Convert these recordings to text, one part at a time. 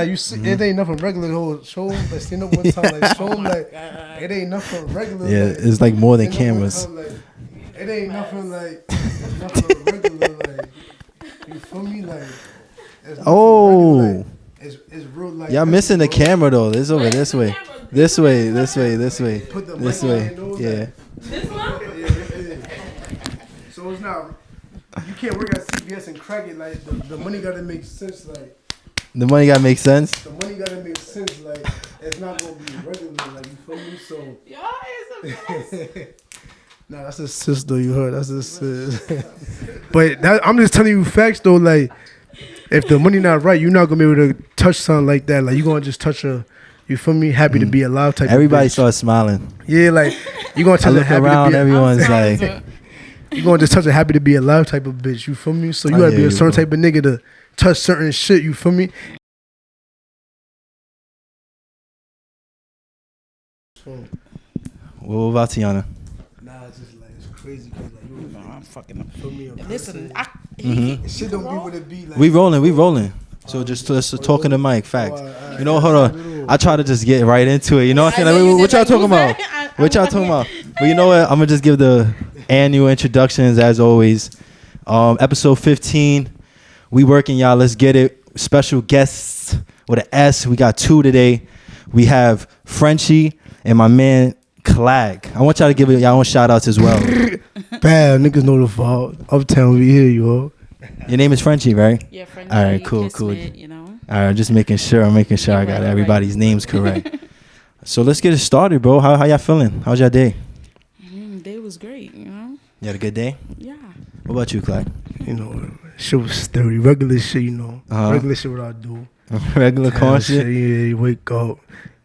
You see, it ain't nothing regular. Show him, like, stand up one time, like, show him, like, it ain't nothing regular. Yeah, like, it's like more than cameras. Time, like, it ain't nothing like nothing regular. Like, you feel me? Like, Oh, it's real. Like, y'all missing the camera though. It's over this way. This way. Put the This mic way. on your nose, Yeah. like, this one. Yeah. So it's not. You can't work at CVS and crack it. Like the money gotta make sense. Like. The money gotta make sense. The money gotta make sense. Like it's not gonna be regular. Like you feel me? So. Y'all is a mess. Nah, that's a sister. You heard? That's a sis. But I'm just telling you facts though. Like if the money not right, you're not gonna be able to touch something like that. Like you gonna just touch a. You feel me? Happy to be alive type. Everybody of bitch. starts smiling. Yeah, like you gonna touch I a look happy around. to be. Everyone's like, You gonna just touch a happy to be alive type of bitch. You feel me? So you I gotta hear be a you, certain bro. type of nigga to touch certain shit. You feel me? what about Tiana? Nah, it's just like it's crazy. Cause like you, I'm fucking up. feel me? Listen, Shit don't be what it be. Like We rolling. So just talking to Mike. Facts. You know, hold on. I try to just get right into it. You know what I'm saying? Like, what y'all talking about? What y'all talking about? But you know what? I'm gonna just give the annual introductions as always. Episode 15. We working, y'all. Let's get it. Special guests with an S. We got 2 today. We have Frenchie and my man Clag. I want y'all to give y'all own shout outs as well. bad niggas know the fault. Uptown, we here, y'all. Your name is Frenchie, right? Yeah, Frenchie. All right, cool. You know. All right, just making sure. I'm making sure I got everybody's names correct. So let's get it started, bro. How y'all feeling? How's your day? Day was great, you know. You had a good day? Yeah. What about you, Clyde? You know, shit was sturdy. Regular shit, you know. Uh-huh. Regular shit what I do. Regular corn shit? Yeah, you wake up,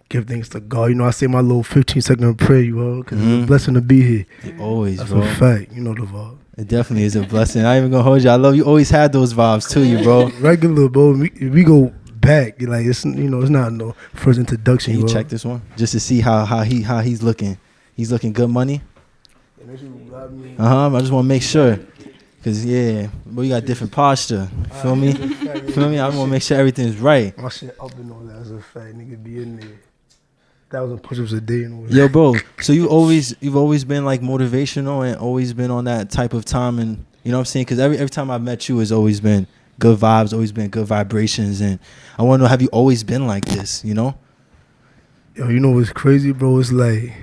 give thanks to God. You know, I say my little 15-second prayer, you know, because it's a blessing to be here. Always, That's bro. a fact. You know the vibe. It definitely is a blessing. I ain't even gonna hold you. I love you. Always had those vibes too, you bro. Regular, bro. We go back. Like it's it's not no first introduction. Can you bro. check this one just to see how he's looking? He's looking good money. I just want to make sure, cause but you got different posture. Feel me? Feel me? I want to make sure everything's right. My shit up and all that. That's a fact. Nigga be in there. 1,000 push-ups a day and all that. Yo, bro. So you've always been like motivational and always been on that type of time, and you know what I'm saying? Because every time I've met you, it's always been good vibes, always been good vibrations, and I want to know, have you always been like this? You know? Yo, you know what's crazy, bro? It's like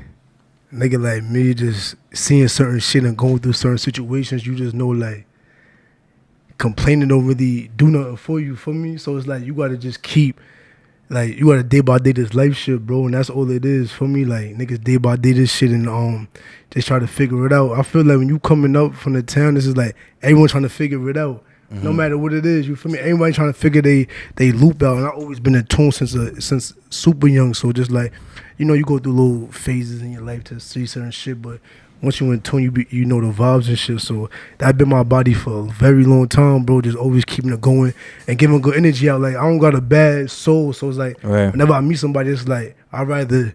nigga like me just seeing certain shit and going through certain situations. You just know like complaining don't really do nothing for you. For me, so it's like you gotta just keep. Like, you gotta day by day this life shit, bro, and that's all it is for me. Like, niggas day by day this shit and just try to figure it out. I feel like when you coming up from the town, this is like everyone trying to figure it out. No matter what it is, you feel me? Everybody trying to figure they loop out, and I've always been in tune since super young. So just like, you know, you go through little phases in your life to see certain shit, but once you in tune, you know the vibes and shit. So that been my body for a very long time, bro. Just always keeping it going and giving good energy out. Like, I don't got a bad soul, so it's like whenever I meet somebody, it's like I'd rather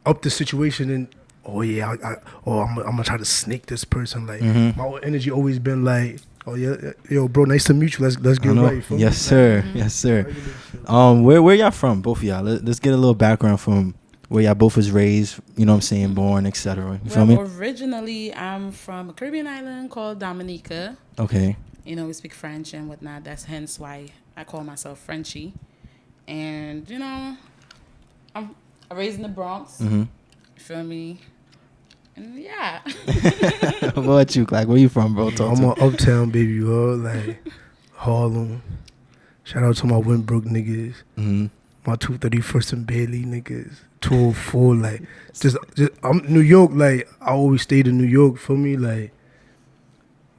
up the situation and I'm gonna try to snake this person. Like my energy always been like, oh yeah, yo, bro, nice to meet you. Let's get right. Yes, sir. Yes, sir. Where y'all from, both of y'all? Let's get a little background from where y'all both was raised, you know what I'm saying, born, etc. You feel me? Originally, I'm from a Caribbean island called Dominica. Okay. You know, we speak French and whatnot. That's hence why I call myself Frenchie. And, you know, I'm raised in the Bronx. You feel me? And yeah. What about you, Clark? Where you from, bro? I'm an uptown baby, bro. Like Harlem. Shout out to my Winbrook niggas. My 231st and Bailey niggas. 204, like just I'm New York. Like I always stayed in New York. For me, like,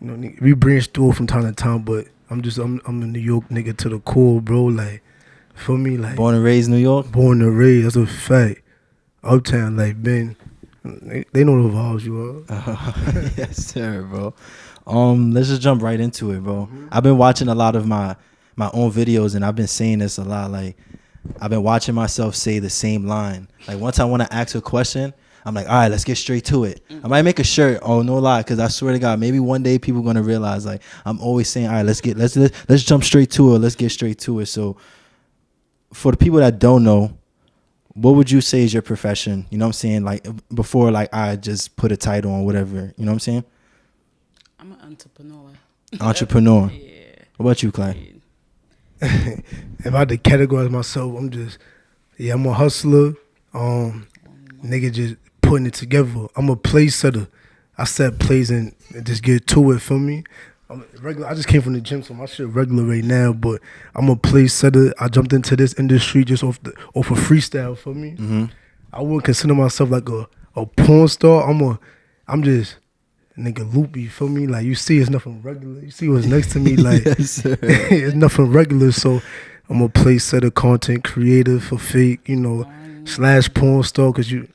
you know, we branch through from time to time, but I'm a New York nigga to the core, bro. Like, for me, like born and raised New York. Born and raised, that's a fact. Uptown, like Ben, they know the vibes, you are. Yes, sir, bro. Let's just jump right into it, bro. I've been watching a lot of my own videos, and I've been saying this a lot, like. I've been watching myself say the same line. Like, once I want to ask a question, I'm like, all right, let's get straight to it. I might make a shirt. Oh, no lie, because I swear to God, maybe one day people are gonna realize, like, I'm always saying, all right, let's jump straight to it. Let's get straight to it. So, for the people that don't know, what would you say is your profession? You know what I'm saying? Like before, like I just put a title on whatever. You know what I'm saying? I'm an entrepreneur. Entrepreneur. Yeah. What about you, Clay? If I had to categorize myself, I'm a hustler. Nigga just putting it together. I'm a play setter. I set plays and just get to it, feel me? I'm regular. I just came from the gym, so my shit regular right now, but I'm a play setter. I jumped into this industry just off of freestyle, for me. Mm-hmm. I wouldn't consider myself like a porn star. I'm just nigga loopy, feel me? Like you see, it's nothing regular. You see what's next to me, like Yes, it's nothing regular. So I'm a play setter, content creator for fake, you know, / porn star, cause we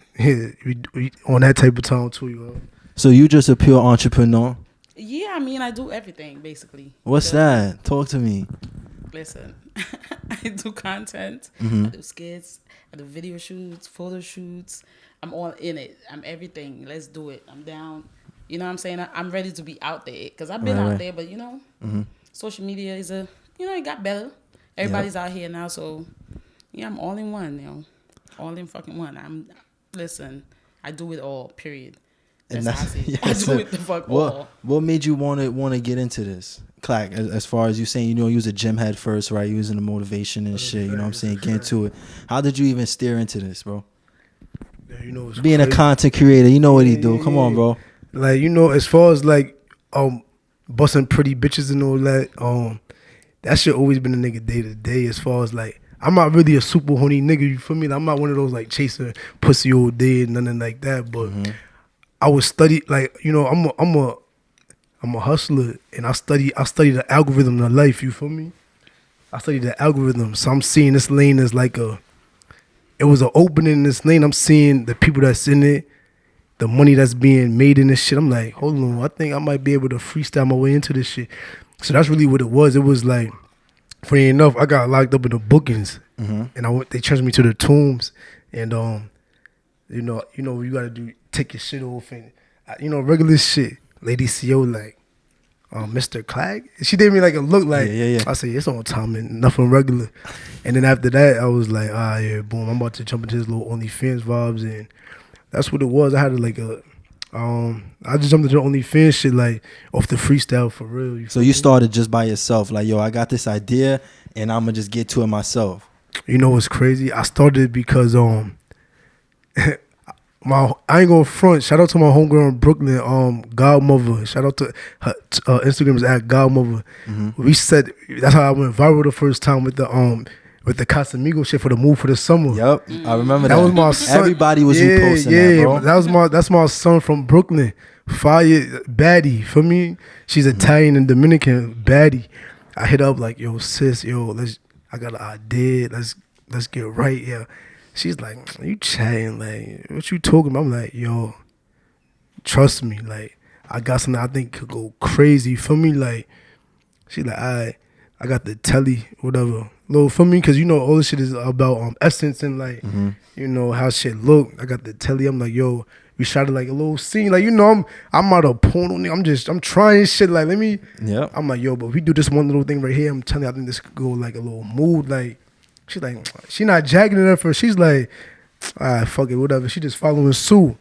on that type of time too, you know. So you just a pure entrepreneur? Yeah, I mean, I do everything basically. What's that? Talk to me. Listen, I do content. Mm-hmm. I do skits. I do video shoots, photo shoots. I'm all in it. I'm everything. Let's do it. I'm down. You know what I'm saying? I'm ready to be out there because I've been out there, but you know, social media is it got better. Everybody's out here now, so yeah, I'm all in one, you know, all in fucking one. Listen, I do it all. Period. That's how I see it. I do it the fuck all. What made you want to get into this, Clack? As far as you saying, you was a gym head first, right? Using the motivation and shit. You know what I'm saying? Get into it. How did you even steer into this, bro? Yeah, you know, being crazy. A content creator, you know what he do. Come on, bro. Like, you know, as far as like busting pretty bitches and all that, that shit always been a nigga day to day. As far as like, I'm not really a super horny nigga, you feel me? Like, I'm not one of those like chasing pussy all day and nothing like that. But I would study, like, you know, I'm a hustler, and I study the algorithm of life, you feel me? I study the algorithm, so I'm seeing this lane as like it was an opening in this lane. I'm seeing the people that's in it, the money that's being made in this shit. I'm like, hold on, I think I might be able to freestyle my way into this shit. So that's really what it was. It was like, funny enough, I got locked up in the bookings, and they transferred me to the tombs, and you know, you gotta take your shit off, and you know, regular shit. Lady CO like, Mr. Clack. She gave me like a look like, yeah. I said, it's on time and nothing regular. And then after that, I was like, yeah, boom, I'm about to jump into this little OnlyFans vibes, and that's what it was. I had I just jumped into OnlyFans shit like off the freestyle for real. So you started just by yourself, like, yo, I got this idea, and I'm gonna just get to it myself. You know what's crazy? I started because I ain't gonna front. Shout out to my homegirl in Brooklyn, Godmother. Shout out to her Instagram is at Godmother. We said that's how I went viral the first time with the Casamigo shit for the move for the summer. Yep, I remember that. That was my son. Everybody was reposting that, bro. That's my son from Brooklyn. Fire baddie for me. She's Italian and Dominican baddie. I hit up like, yo sis, I got an idea. Let's get right. Yeah. She's like, you chatting, like, what you talking about? I'm like, yo, trust me, like, I got something I think could go crazy for me. Like, she's like, I got the telly, whatever. Little for me, because, you know, all this shit is about essence and, like, you know, how shit look. I got the telly. I'm like, yo, we shot it like a little scene. Like, you know, I'm not a porno nigga. I'm trying shit. Like, let me. Yeah. I'm like, yo, but if we do this one little thing right here, I'm telling you, I think this could go like a little mood. Like, she's like, she not jacking it up for. She's like, all right, fuck it, whatever. She just following suit.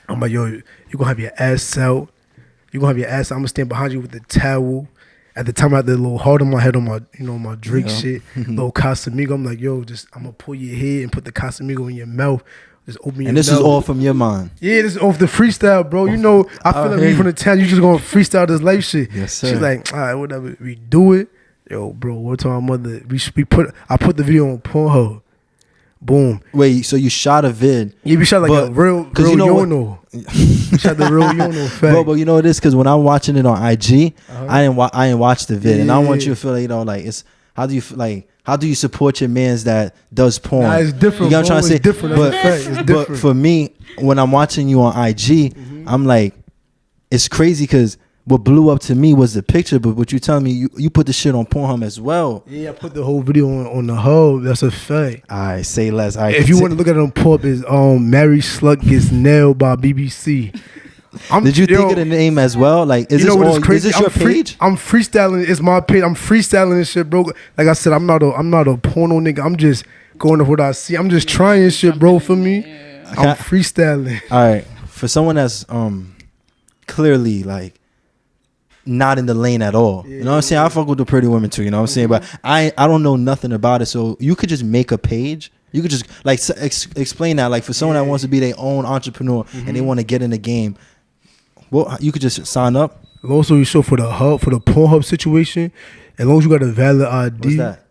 I'm like, yo, you gonna have your ass out. You gonna have your ass out. I'm gonna stand behind you with the towel. At the time, I had the little heart on my head on my, you know, my Drake shit, little Casamigo. I'm like, yo, I'm gonna pull your head and put the Casamigo in your mouth. Just open your mouth. And this is all from your mind. Yeah, this is off the freestyle, bro. You know, I feel like we from the town. You just gonna freestyle this life shit. Yes, sir. She's like, all right, whatever. We do it. Yo, bro, one time my mother, I put the video on Pornhub. Boom. Wait, so you shot a vid? Yeah, we shot like a real you know Yono. We shot the real Yono fact. Bro, but you know what it is? Because when I'm watching it on IG, I didn't watch the vid, and I want you to feel like, you know, like, it's how do you support your mans that does porn? Nah, it's different. You know what I'm trying to say? Different. It's different. But for me, when I'm watching you on IG, I'm like, it's crazy because what blew up to me was the picture, but what you telling me, you put the shit on Pornhub as well. Yeah, I put the whole video on the hub. That's a fact. All right, say less. All right, if you want to look at it on Pornhub, is Mary Slut Gets Nailed by BBC. Did you think of the name as well? Like, is this all? Is this your page? I'm freestyling. It's my page. I'm freestyling this shit, bro. Like I said, I'm not a porno nigga. I'm just going off what I see. I'm just trying shit, bro. For me, I'm freestyling. All right, for someone that's clearly like not in the lane at all. You know what I'm saying? I fuck with the pretty women too. You know what I'm saying? But I don't know nothing about it. So you could just make a page. You could just like explain that. Like for someone that wants to be their own entrepreneur and they want to get in the game, well, you could just sign up. Also, you show for the Pornhub situation. As long as you got a valid ID. What's that?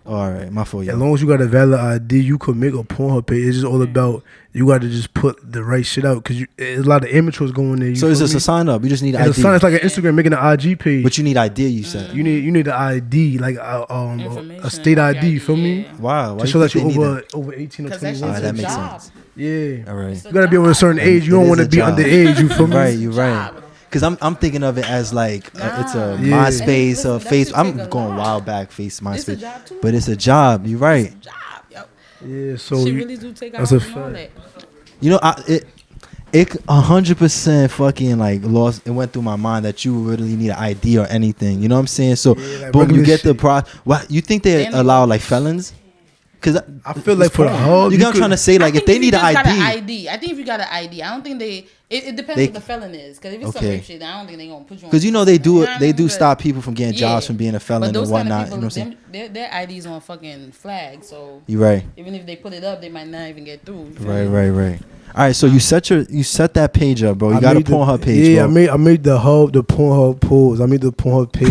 Oh, all right, my fault. As long as you got a valid ID, you could make a Pornhub page. It's just all about you got to just put the right shit out because there's a lot of amateurs going there. So is this a sign up? You just need ID. It's like an Instagram making an IG page. But you need ID. You said you need an ID like a state ID. You feel me? Wow. To show that you're over 18 or 21. That makes sense. Yeah. All right. You gotta be over a certain age. You don't want to be underage. You feel me? Right. You're right. Because I'm thinking of it as like it's a MySpace or Facebook. I'm going wild back MySpace, but it's a job. You're right. It's a job, yo. Yeah, so she really do take out that's a all that. You know, it 100% fucking like lost. It went through my mind that you really need an ID or anything. You know what I'm saying? So like boom, you get the What you think they allow like felons? Because I feel like for the hub, you know what I'm trying to say, like if they need an ID. I think if you got an ID, I don't think it depends what the felon is. Because if it's some rape shit, I don't think they're gonna put you on. Because you know they do stop people from getting jobs from being a felon and whatnot. Kind of people, you know what I'm saying? Their IDs on fucking flag, so you're right. Even if they put it up, they might not even get through. Right. All right, so you set that page up, bro. You got a Pornhub page, yeah, bro. I made the Pornhub pose. I made the Pornhub page.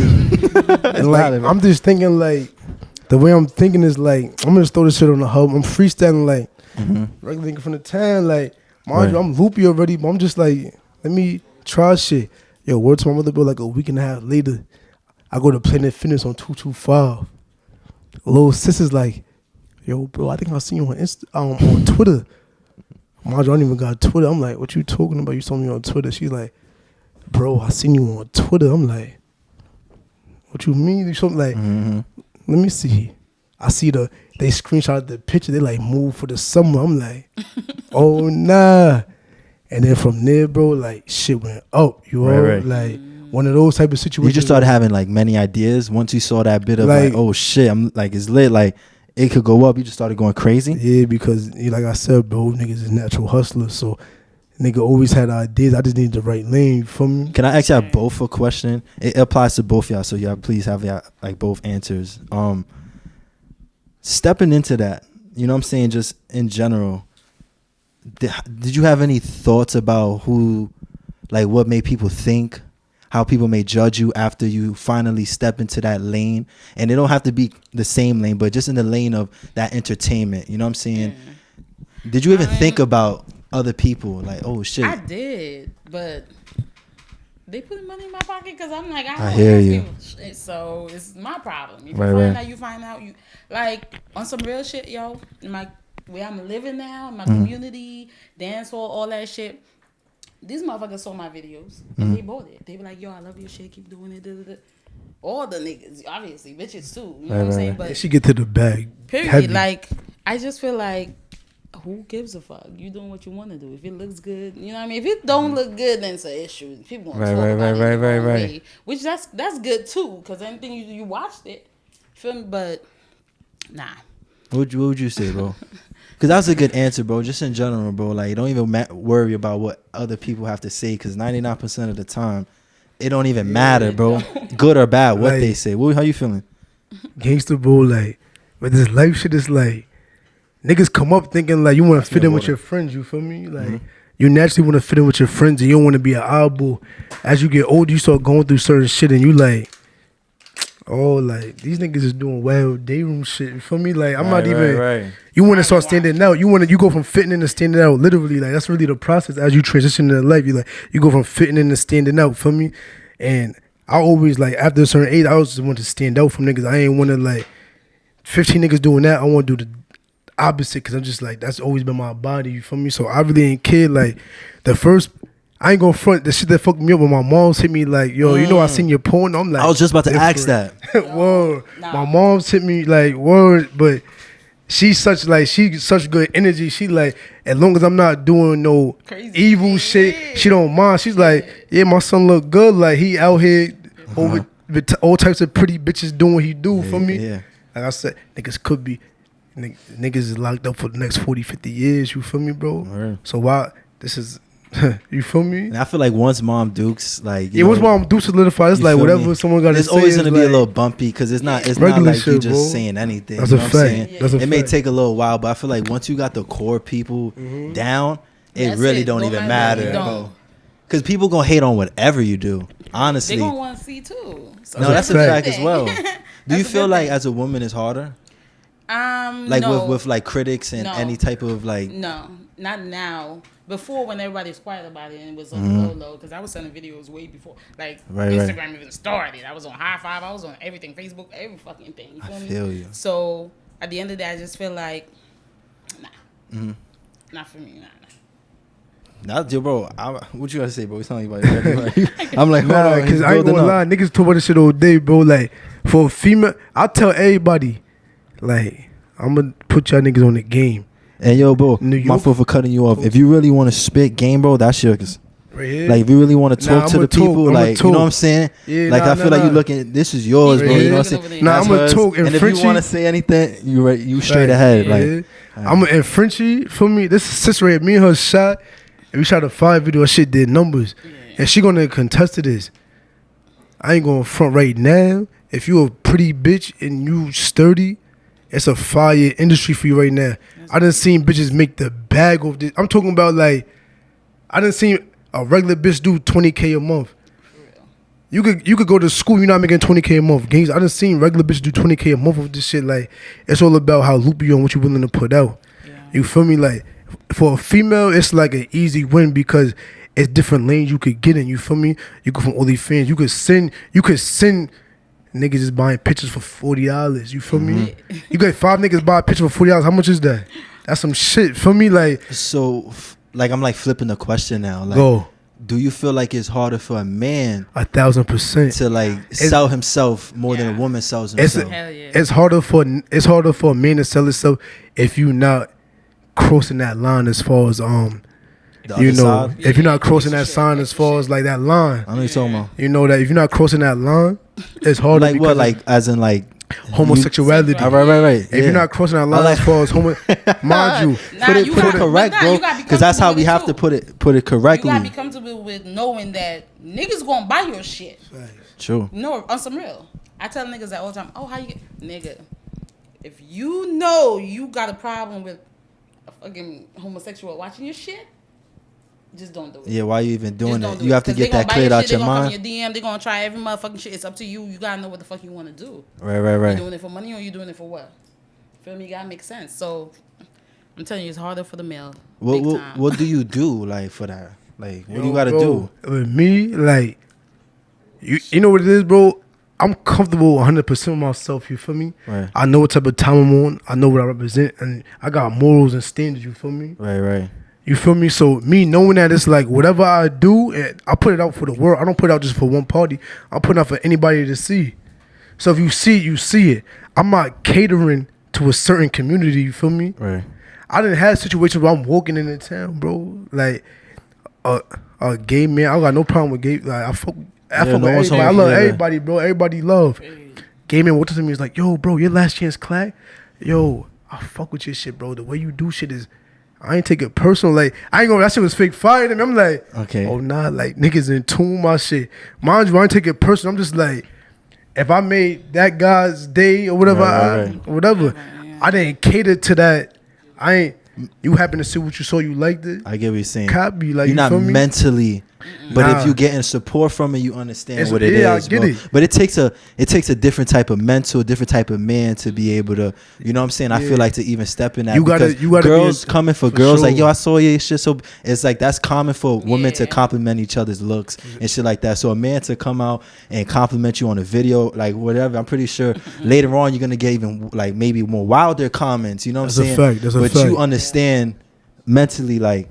And like I'm just thinking like the way I'm thinking is like I'm gonna just throw this shit on the hub. I'm freestyling like regular nigga from the town. Like mind you, I'm loopy already, but I'm just like let me try shit. Yo, word to my mother, bro. Like a week and a half later, I go to Planet Fitness on 225. Little sister's like, yo, bro, I think I seen you on Twitter. Mind you, I don't even got Twitter. I'm like, what you talking about? You saw me on Twitter. She's like, bro, I seen you on Twitter. I'm like, what you mean? You something like, let me see. I see they screenshot the picture. They like move for the summer. I'm like, oh nah. And then from there, bro, like shit went up. You know, right. Like one of those type of situations. You just started having like many ideas once you saw that bit of like oh shit, I'm like it's lit. Like it could go up. You just started going crazy. Yeah, because like I said, bro, niggas is natural hustlers. So nigga always had ideas. I just need the right lane for me. Can I ask y'all both a question? It applies to both y'all, so y'all please have y'all like both answers. Stepping into that, you know what I'm saying, just in general, did you have any thoughts about what made people think, how people may judge you after you finally step into that lane? And it don't have to be the same lane, but just in the lane of that entertainment, you know what I'm saying? Yeah. Did you even think about other people? Like, oh shit. I did, but they put money in my pocket because I'm like, I hear you. So it's my problem. If you find out, you like on some real shit, yo. Where I'm living now, my community, dance hall, all that shit. These motherfuckers saw my videos and they bought it. They were like, yo, I love your shit, keep doing it. Da, da, da. All the niggas, obviously, bitches too. You know what I'm saying? But she get to the bag. Period. Heavy. Like, I just feel like, who gives a fuck? You doing what you want to do. If it looks good, you know what I mean? If it don't look good, then it's an issue. People gonna talk about it right. Which that's good too, because anything you watched it, feel me? But nah. What would you say, bro? Because that's a good answer, bro. Just in general, bro. Like, don't even worry about what other people have to say, because 99% of the time, it don't even matter, bro. Good or bad, what they say. How you feeling? Gangster, bro. Like, with this life shit, is like niggas come up thinking like you want to fit in with your friends. You feel me? Like you naturally want to fit in with your friends, and you don't want to be an eyeball. As you get older, you start going through certain shit, and you like, oh, like these niggas is doing wild day room shit. You feel me? Like I'm not even. Right. You want to start standing out. You go from fitting in to standing out. Literally, like that's really the process as you transition in life. You go from fitting in to standing out. Feel me? And I always like after a certain age, I always just want to stand out from niggas. I ain't want to like 15 niggas doing that. I want to do the opposite because I'm just like that's always been my body. You feel me? So I really ain't care. Like the first. I ain't gonna front the shit that fucked me up when my mom's hit me like, yo, you know I seen your porn. I'm like, I was just about to ask that. Word. My mom's hit me like, word, but she's such good energy. She like, as long as I'm not doing no Crazy evil shit, she don't mind. She's like, yeah, my son look good. Like he out here over with all types of pretty bitches doing what he do for me. Yeah. Like I said, niggas could be, niggas is locked up for the next 40, 50 years. You feel me, bro? Right. So why this is, you feel me? And I feel like once Mom Dukes, like once Mom Dukes solidify, it's like whatever me? someone got to say. It's always gonna be like, a little bumpy because it's not regular like shit, you just bro. saying anything. That's you a know what fact. I'm saying? That's a it fact. may take a little while, but I feel like once you got the core people down, it That's really it. don't even matter. Don't. Because people gonna hate on whatever you do. Honestly, They gonna want to see too. So no, that's a fact as well. Do you That's a feel good like thing. as a woman it's harder? Like no. with like critics and No. any type of like. No, not now. Before, when everybody was quiet about it and it was on low, because I was sending videos way before, like Instagram even started. I was on High Five, I was on everything, Facebook, every fucking thing. You feel me? Feel you. So at the end of the day, I just feel like, nah, not for me, nah. Yo, bro, what you gotta say, bro? It's not about it. I'm like, Nah, because I ain't gonna lie, niggas talk about this shit all day, bro. Like, for a female, I tell everybody, like, I'm gonna put y'all niggas on the game. And yo, bro, my fault for cutting you off. If you really want to spit game, bro, that's yours. Right here? Like, if you really want to talk to the people, like, you know what I'm saying? Yeah, like, I feel like you looking, this is yours, Right bro. here? You know what I'm saying? Nah, I'm gonna talk in and if Frenchie. you want to say anything, you straight ahead. Like, I'm in Frenchie. For me, this is sister rate. Me and her shot, and we shot a 5 video. Shit did numbers, and she gonna contest to this. I ain't going front right now. If you a pretty bitch and you sturdy, it's a fire industry for you right now. I done seen bitches make the bag of this. I'm talking about like, I done seen a regular bitch do 20K a month. You could go to school, you're not making 20K a month. Games, I done seen regular bitches do 20K a month of this shit. Like, it's all about how loopy you and what you're willing to put out. Yeah. You feel me? Like, for a female, it's like an easy win because it's different lanes you could get in. You feel me? You go from OnlyFans. You could send niggas just buying pictures for $40. You feel me? You got 5 niggas buy a picture for $40. How much is that? That's some shit. For me, like. So, like, I'm like flipping the question now. Like, go. Do you feel like it's harder for a man 1,000% to like sell himself more than a woman sells himself? It's harder for a man to sell himself if you not crossing that line as far as you know, side? if you're not crossing that sign as far as like that line. I know you're talking about. You know that if you're not crossing that line, it's harder. Like what? Like as in like homosexuality. Right. If you're not crossing that line as far as mind you, put it correct, bro. Because that's how we have to put it correctly. You gotta be comfortable with knowing that niggas gonna buy your shit. True. No, on some real. I tell niggas that all the time. Oh, how you get, nigga? If you know you got a problem with a fucking homosexual watching your shit, just don't do it. Yeah, why are you even doing it? Do You have to get that cleared out your mind. They're gonna come in your DM. They're gonna try every motherfucking shit. It's up to you. You gotta know what the fuck you want to do. Right. You doing it for money or you doing it for what? Feel me? You gotta make sense. So I'm telling you, it's harder for the male. What do you do like for that? Like, what do you gotta do? With me, like, you know what it is, bro? I'm comfortable 100% with myself, you feel me? Right. I know what type of time I'm on. I know what I represent. And I got morals and standards, you feel me? Right. You feel me? So me knowing that it's like whatever I do, and I put it out for the world. I don't put it out just for one party. I put it out for anybody to see. So if you see it, you see it. I'm not catering to a certain community, you feel me? Right. I didn't have situations where I'm walking in the town, bro. Like a gay man. I got no problem with gay. Like I fuck with everybody. I love everybody, bro. Everybody love. Gay man walked up to me, was like, yo, bro, your last chance clack. Yo, I fuck with your shit, bro. The way you do shit is, I ain't take it personal. Like, I ain't gonna, that shit was fake fire to me. I'm like, okay. Oh, nah, like, niggas in tune my shit. Mind you, I ain't take it personal. I'm just like, if I made that guy's day or whatever, I didn't cater to that. You happen to see what you saw, you liked it. I get what you're saying. Copy, like, you're not mentally, but nah. If you getting support from it, you understand what it is. I get it. But it takes a different type of mental, different type of man to be able to, you know what I'm saying? I feel like to even step in that. You gotta girls coming for girls sure. Like, yo, I saw your shit. So it's like that's common for women to compliment each other's looks and shit like that. So a man to come out and compliment you on a video, like whatever, I'm pretty sure later on you're gonna get even like maybe more wilder comments. You know what I'm saying? That's a fact. But you understand mentally, like,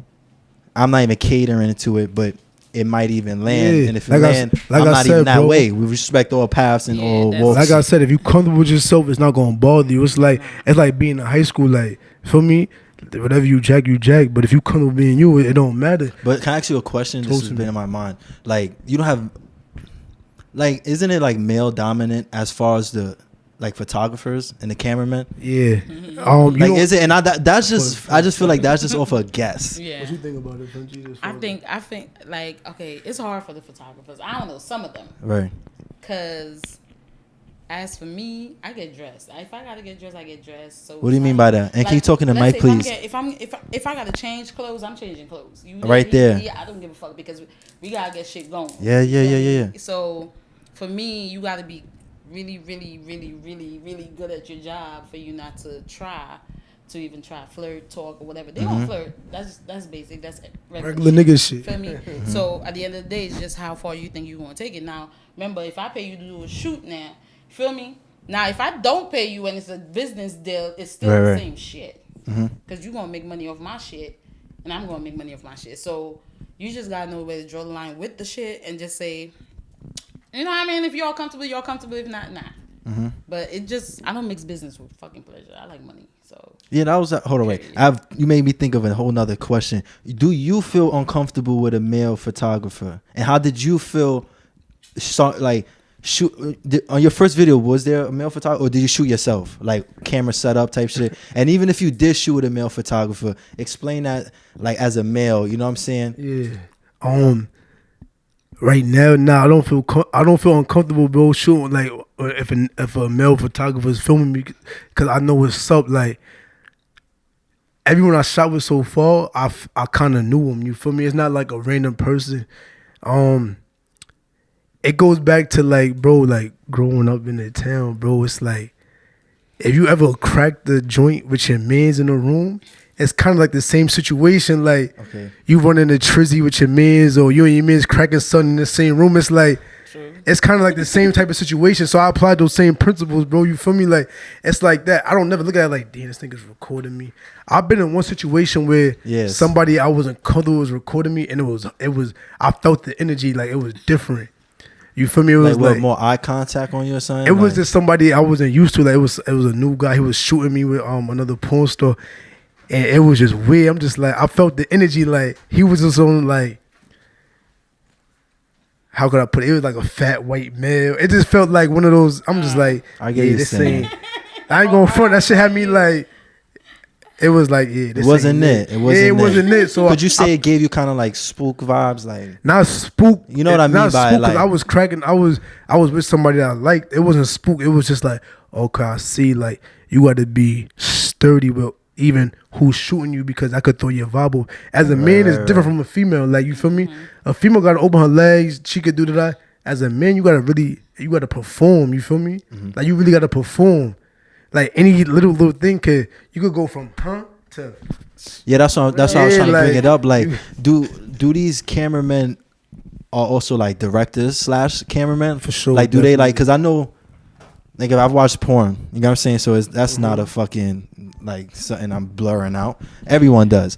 I'm not even catering to it, but it might even land. Yeah. And if it land, I'm not even that way. We respect all paths and all walks. Like I said, if you comfortable with yourself, it's not gonna bother you. It's like being in high school. Like for me, whatever you jack. But if you comfortable being you, it don't matter. But can I ask you a question? This has been in my mind. Like you don't have, like, isn't it like male dominant as far as the like photographers and the cameramen? Yeah. Like is it? And that's just I just feel like that's just off a guess. Yeah. What you think about it, Frenchie? I think like, okay, it's hard for the photographers. I don't know, some of them. Right. Cause as for me, I get dressed. If I gotta get dressed, I get dressed. So what do you mean by that? And can you talk in the mic, please? If I gotta change clothes, I'm changing clothes. There. Yeah, I don't give a fuck because we gotta get shit going. Yeah. So for me, you gotta be really, really, really, really, really good at your job for you not to try to even try flirt, talk, or whatever. They don't flirt. That's basic. That's regular nigga shit. Feel me? So at the end of the day, it's just how far you think you're gonna take it. Now, remember, if I pay you to do a shoot now, feel me? Now, if I don't pay you and it's a business deal, it's still the same shit. Because you're gonna make money off my shit, and I'm gonna make money off my shit. So you just gotta know where to draw the line with the shit and just say, you know what I mean? If you're all comfortable, you're all comfortable. If not, nah. But it just, I don't mix business with fucking pleasure. I like money. So yeah, that was hold on, wait. You made me think of a whole nother question. Do you feel uncomfortable with a male photographer? And how did you feel? Shoot on your first video, was there a male photographer, or did you shoot yourself, like camera setup type shit? And even if you did shoot with a male photographer, explain that like as a male. You know what I'm saying? Yeah. Right now, I don't feel uncomfortable, bro, shooting like if a male photographer is filming me, because I know what's up. Like everyone I shot with so far, I kind of knew him. You feel me? It's not like a random person. It goes back to like, bro, like growing up in the town, bro. It's like if you ever cracked the joint with your mans in the room, it's kind of like the same situation. Like you running a trizzy with your mans, or you and your mans cracking something in the same room. It's like it's kind of like the same type of situation. So I applied those same principles, bro. You feel me? Like it's like that. I don't never look at it like, damn, this nigga's recording me. I've been in one situation where somebody I wasn't comfortable was recording me, and it was I felt the energy, like it was different. You feel me? It was like more eye contact on your side. It was just somebody I wasn't used to. Like it was a new guy. He was shooting me with another porn star. And it was just weird. I'm just like, I felt the energy, like he was just on like, how could I put it? It was like a fat white male. It just felt like one of those. I'm just like, I get you saying. I ain't gonna front. That shit had me like, it was like, yeah, this it wasn't it. It wasn't it wasn't it. So could you say it gave you kind of like spook vibes, like not spook? You know what I mean by spook, like I was cracking. I was with somebody that I liked. It wasn't spook. It was just like, okay, I see. Like you got to be sturdy with even who's shooting you, because I could throw your vibe off. As a man, it's different from a female. Like you feel me? A female got to open her legs. She could do that. As a man, you got to perform. You feel me? Like you really got to perform. Like any little thing you could go from to that's what I was trying to bring it up. Like do these cameramen are also like directors / cameramen for sure? Like do they like, because I know like if I've watched porn, you know what I'm saying, so that's not a fucking like something I'm blurring out. Everyone does.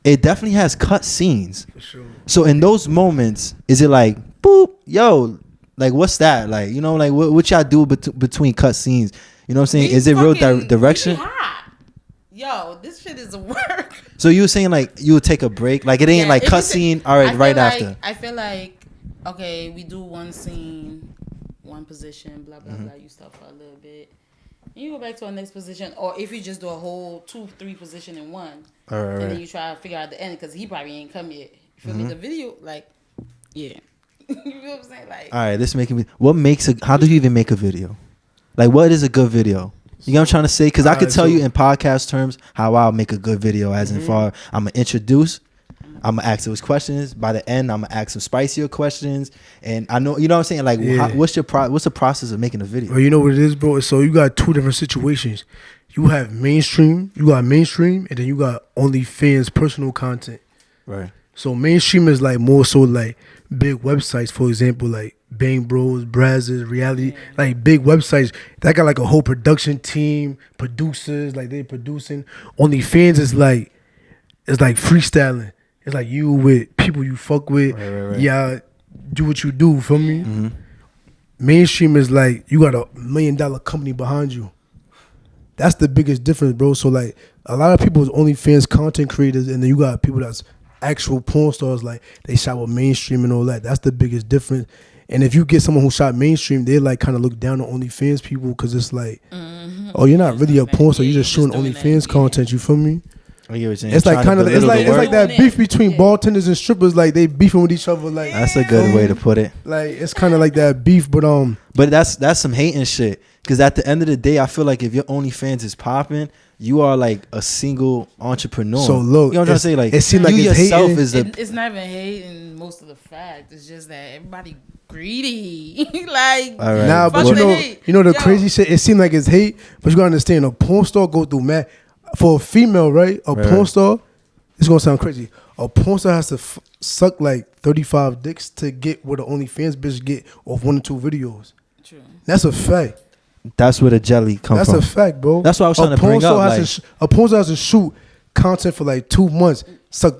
It definitely has cut scenes. For sure. So in those moments, is it like boop, yo, like what's that? Like, you know, like what y'all do between cut scenes? You know what I'm saying? Is it real direction? Yo, this shit is work. So you were saying like you would take a break? Like it ain't like cut scene, all right, right after. I feel like, okay, we do one scene, one position, blah, blah, blah. You stop for a little bit. And you go back to our next position. Or if you just do a whole 2-3 position in one. And then you try to figure out the end, because he probably ain't come yet. You feel me? The video, like, yeah. You know what I'm saying? Like, all right, this making me. How do you even make a video? Like, what is a good video? You know what I'm trying to say? Because I could tell you in podcast terms how I'll make a good video. As in far, I'm gonna introduce, I'm gonna ask those questions. By the end, I'm gonna ask some spicier questions. And I know, you know what I'm saying? Like, what's the process of making a video? Well, you know what it is, bro. So you got two different situations. You have mainstream, and then you got OnlyFans personal content. Right. So mainstream is like more so like big websites, for example, like Bang Bros, Brazzers, Reality, like big websites that got like a whole production team, producers, like they producing. OnlyFans is like freestyling. it's like you with people you fuck with. Right. Yeah, do what you do. Feel me? Mm-hmm. Mainstream is like you got $1 million company behind you. That's the biggest difference, bro. So like a lot of people is OnlyFans content creators, and then you got people that's actual porn stars. Like they shot with mainstream and all that. That's the biggest difference. And if you get someone who shot mainstream, they like kind of look down on OnlyFans people because it's like, oh, you're not really a porn star. You're just showing OnlyFans content. You feel me? I get what you're saying. It's like kind of it's like that beef between bartenders and strippers. Like they beefing with each other. Like that's a good way to put it. Like it's kind of like that beef, but that's some hating shit. Because at the end of the day, I feel like if your OnlyFans is popping, you are like a single entrepreneur. So look, you know what I'm trying to say? Like it seems like you it's yourself hating. is the. It's not even hating most of the fact. It's just that everybody greedy. Like All right. Nah, but you know the Yo. crazy shit. It seems like it's hate, but you gotta understand a porn star go through mad for a female, right? A porn star. It's gonna sound crazy. A porn star has to suck like 35 dicks to get what an OnlyFans bitch get off 1 or 2 videos. True. That's a fact. That's where the jelly comes from. That's a fact, bro. That's what I was trying to bring up. A porn star has to shoot content for like 2 months, suck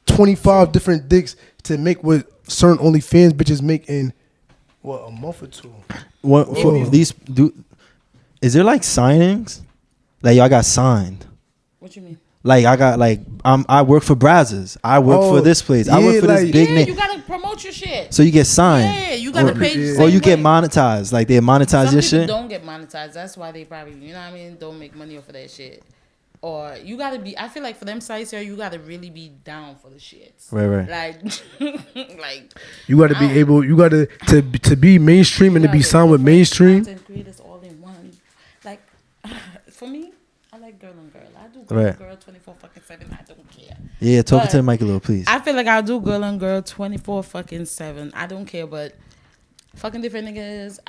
25 different dicks to make what certain OnlyFans bitches make in what, a month or 2. What for these is there like signings? Like y'all got signed. What you mean? Like I got like I work for Brazzers. I work for this place. I work for this big name. You gotta promote your shit. So you get signed. Yeah, you gotta pay. Or you get monetized. Like they monetize your shit. Don't get monetized. That's why they probably, you know what I mean, don't make money off of that shit. Or you gotta be. I feel like for them sites here, you gotta really be down for the shit. Right. Like you gotta be able. You gotta to be mainstream and to be signed with mainstream. Content creators all in one. Like for me, I like girl on girl. I do girl 24/7. I don't care. Yeah, talk to the mic a little, please. I feel like I'll do girl on girl 24/7. I don't care, but fucking different niggas.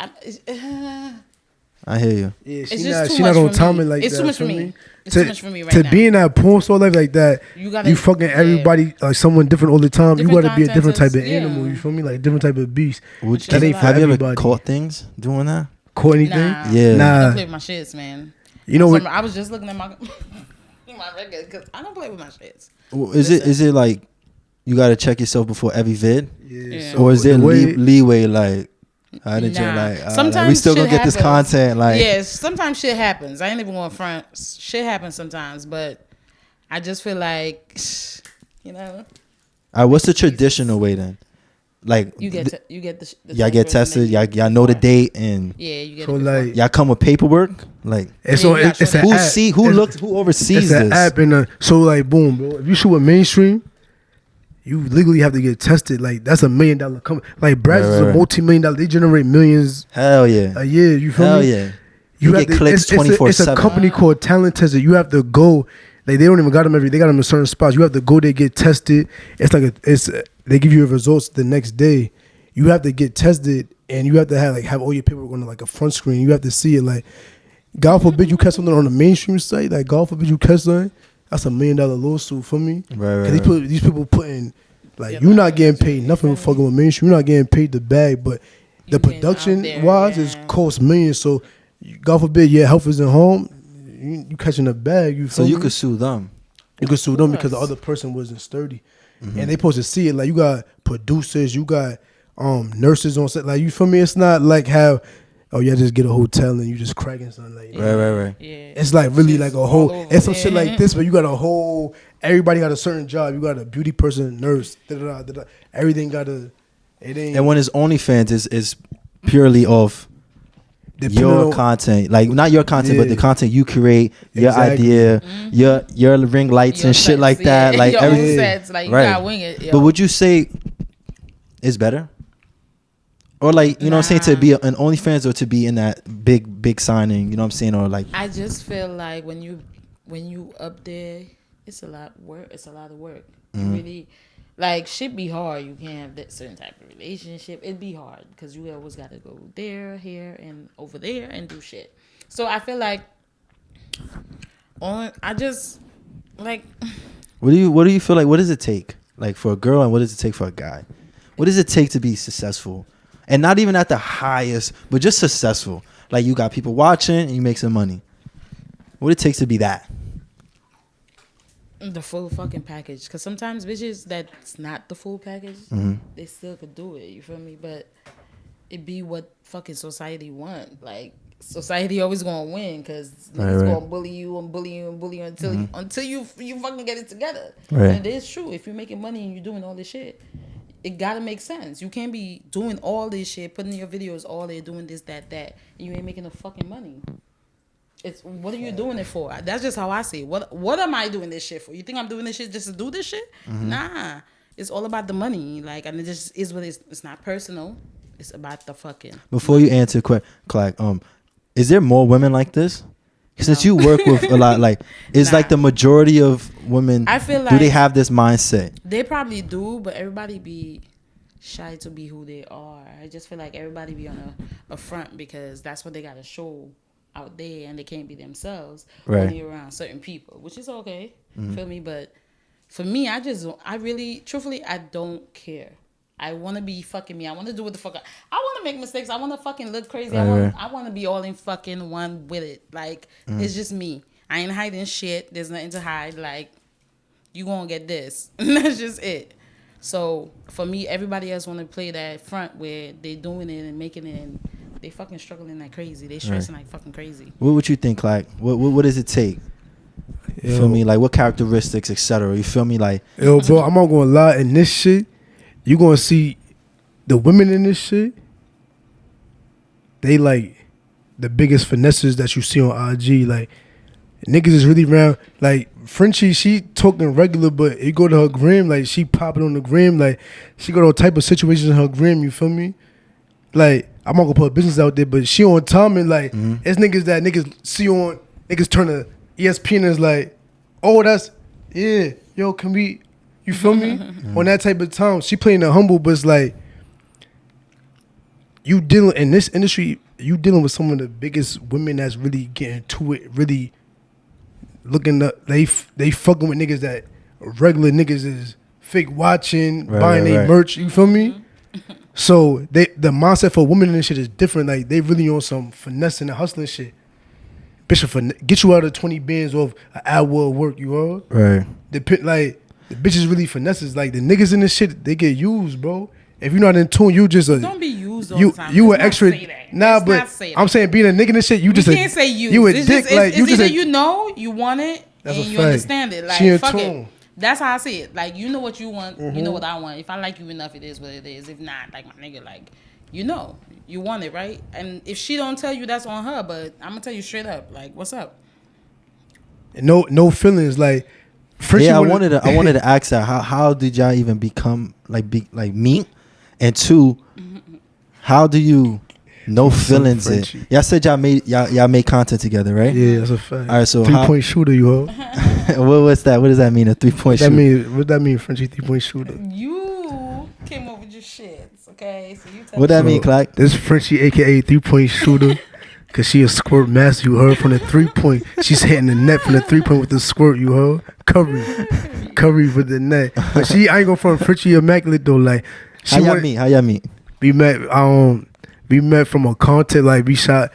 I hear you. Yeah, It's she not on timing like it's that. Too much for me. It's too much for me right now. To be in that porn star life like that, you fucking everybody like someone different all the time. You gotta be a different type of animal. You feel me? Like a different type of beast. Have you ever caught things doing that? Caught anything? Nah. Yeah. I don't play with my shits, man. You know what? I was just looking at my record because I don't play with my shits. Is it like you gotta check yourself before every vid? Yeah. Or is there leeway like? I didn't sometimes like, we still gonna get this content. Like, yes, sometimes shit happens. I ain't even going front. Shit happens sometimes, but I just feel like, you know. What's the traditional way then? Like you get the y'all get tested. Y'all know the date and you get so like y'all come with paperwork. Like it's who oversees this? App and so like boom, bro. If you shoot a mainstream, you legally have to get tested. Like that's $1 million company. Like Brazzers is a multi-million-dollar. They generate millions. Hell yeah. A year. You feel me? Hell yeah. You get clicks 24/7. It's a company called Talent Tester. You have to go. Like they don't even got them they got them in certain spots. You have to go there, get tested. It's like they give you your results the next day. You have to get tested and you have to have all your paperwork on like a front screen. You have to see it. Like God forbid you catch something on a mainstream site. Like God forbid you catch something. That's $1 million lawsuit for me. Right. These people putting like you're not getting paid nothing for fucking with mainstream. You're not getting paid the bag, but the production wise is cost millions. So God forbid your health isn't home. You catching a bag. You could sue them. You could sue them because the other person wasn't sturdy, and they supposed to see it. Like you got producers, you got nurses on set. Like you feel me? It's not like how. Oh yeah, just get a hotel and you just cracking something like right. Yeah. It's like really like a whole. It's some shit like this, but you got a whole. Everybody got a certain job. You got a beauty person, nurse. Everything got a. It ain't. And when it's OnlyFans, is purely off your content, like not your content, but the content you create, your idea, your ring lights and shit like that, like your everything. sets, like you gotta wing it. Yo. But would you say it's better? Or like, you know what I'm saying, to be an OnlyFans or to be in that big signing, you know what I'm saying? Or like, I just feel like when you up there, it's a lot of work. You really, like, shit be hard. You can't have that certain type of relationship. It'd be hard because you always got to go there, here, and over there and do shit. So I feel like, I just, like. What do you feel like, what does it take? Like for a girl and what does it take for a guy? What does it take to be successful? And not even at the highest, but just successful. Like you got people watching and you make some money. What it takes to be that? The full fucking package. Because sometimes bitches that's not the full package, they still could do it. You feel me? But it be what fucking society want. Like, society always gonna win because niggas gonna bully you and bully you and bully you until you fucking get it together. Right. And it is true. If you're making money and you're doing all this shit, it gotta make sense. You can't be doing all this shit, putting in your videos all day, doing this, that, and you ain't making no fucking money. It's what are you doing it for? That's just how I see it. What am I doing this shit for? You think I'm doing this shit just to do this shit? Nah. It's all about the money. Like, and it just is what it is. It's not personal. It's about the fucking. Before you answer, Clark, is there more women like this? Since you work with a lot, like, is like the majority of women, I feel like, do they have this mindset? They probably do, but everybody be shy to be who they are. I just feel like everybody be on a front because that's what they got to show out there, and they can't be themselves when you're around certain people, which is okay. Feel me? But for me, I really, truthfully, I don't care. I want to be fucking me. I want to do what the fuck. I want to make mistakes. I want to fucking look crazy. I want to be all in fucking one with it. Like, it's just me. I ain't hiding shit. There's nothing to hide. Like, you gonna get this. And that's just it. So, for me, everybody else want to play that front where they doing it and making it and they fucking struggling like crazy. They stressing like fucking crazy. What would you think, like, what does it take? You feel me? Like, what characteristics, etc. You feel me? Like, yo, bro, I'm not gonna lie. In this shit, you gonna see the women in this shit. They like the biggest finesses that you see on IG. Like, niggas is really around. Like, Frenchie, she talking regular, but you go to her gram, like, she popping on the gram. Like, she got all type of situations in her gram. You feel me? Like, I'm not gonna put business out there, but she on time and like, it's niggas that niggas see on, niggas turn to ESPN and is like, oh, that's, yeah, yo, can we, you feel me? On that type of time. She playing the humble, but it's like, you dealing, in this industry, you dealing with some of the biggest women that's really getting to it, really looking up, they fucking with niggas that regular niggas is fake watching, buying their merch, you feel me? So the mindset for women in this shit is different. Like, they really on some finessing and hustling shit. Bitch, get you out of 20 bands off an hour of work, you heard? right. The bitches really finesses. Like, the niggas in this shit, they get used, bro. If you're not in tune, you just don't be used all the time. You an extra. Nah, but I'm saying being a nigga in this shit, you just can't say used. You a dick. Like, you it's just either you know you want it and you understand it. Like, she in fuck tune. it. That's how I see it. Like, you know what you want. You know what I want. If I like you enough, it is what it is. If not, like, my nigga, like, you know, you want it, right? And if she don't tell you, that's on her. But I'm gonna tell you straight up, like, what's up? No feelings. Like, Frenchie, I wanted to ask that. How did y'all even become meet? And two, how do you no feelings it? Y'all said y'all made content together, right? Yeah, that's a fact. All right, so 3-point shooter, you heard? What's that? What does that mean? A 3-point shooter? What that mean, Frenchie? 3-point shooter. You came up with your shits, okay? So you tell what that mean, Clark? This Frenchie, aka 3-point shooter, cause she a squirt master. You heard, from the 3-point. She's hitting the net from the 3-point with the squirt. You heard? Curry with the net. But I ain't gonna front Frenchie immaculate though. Like, how y'all meet? We met from a content, like, we shot,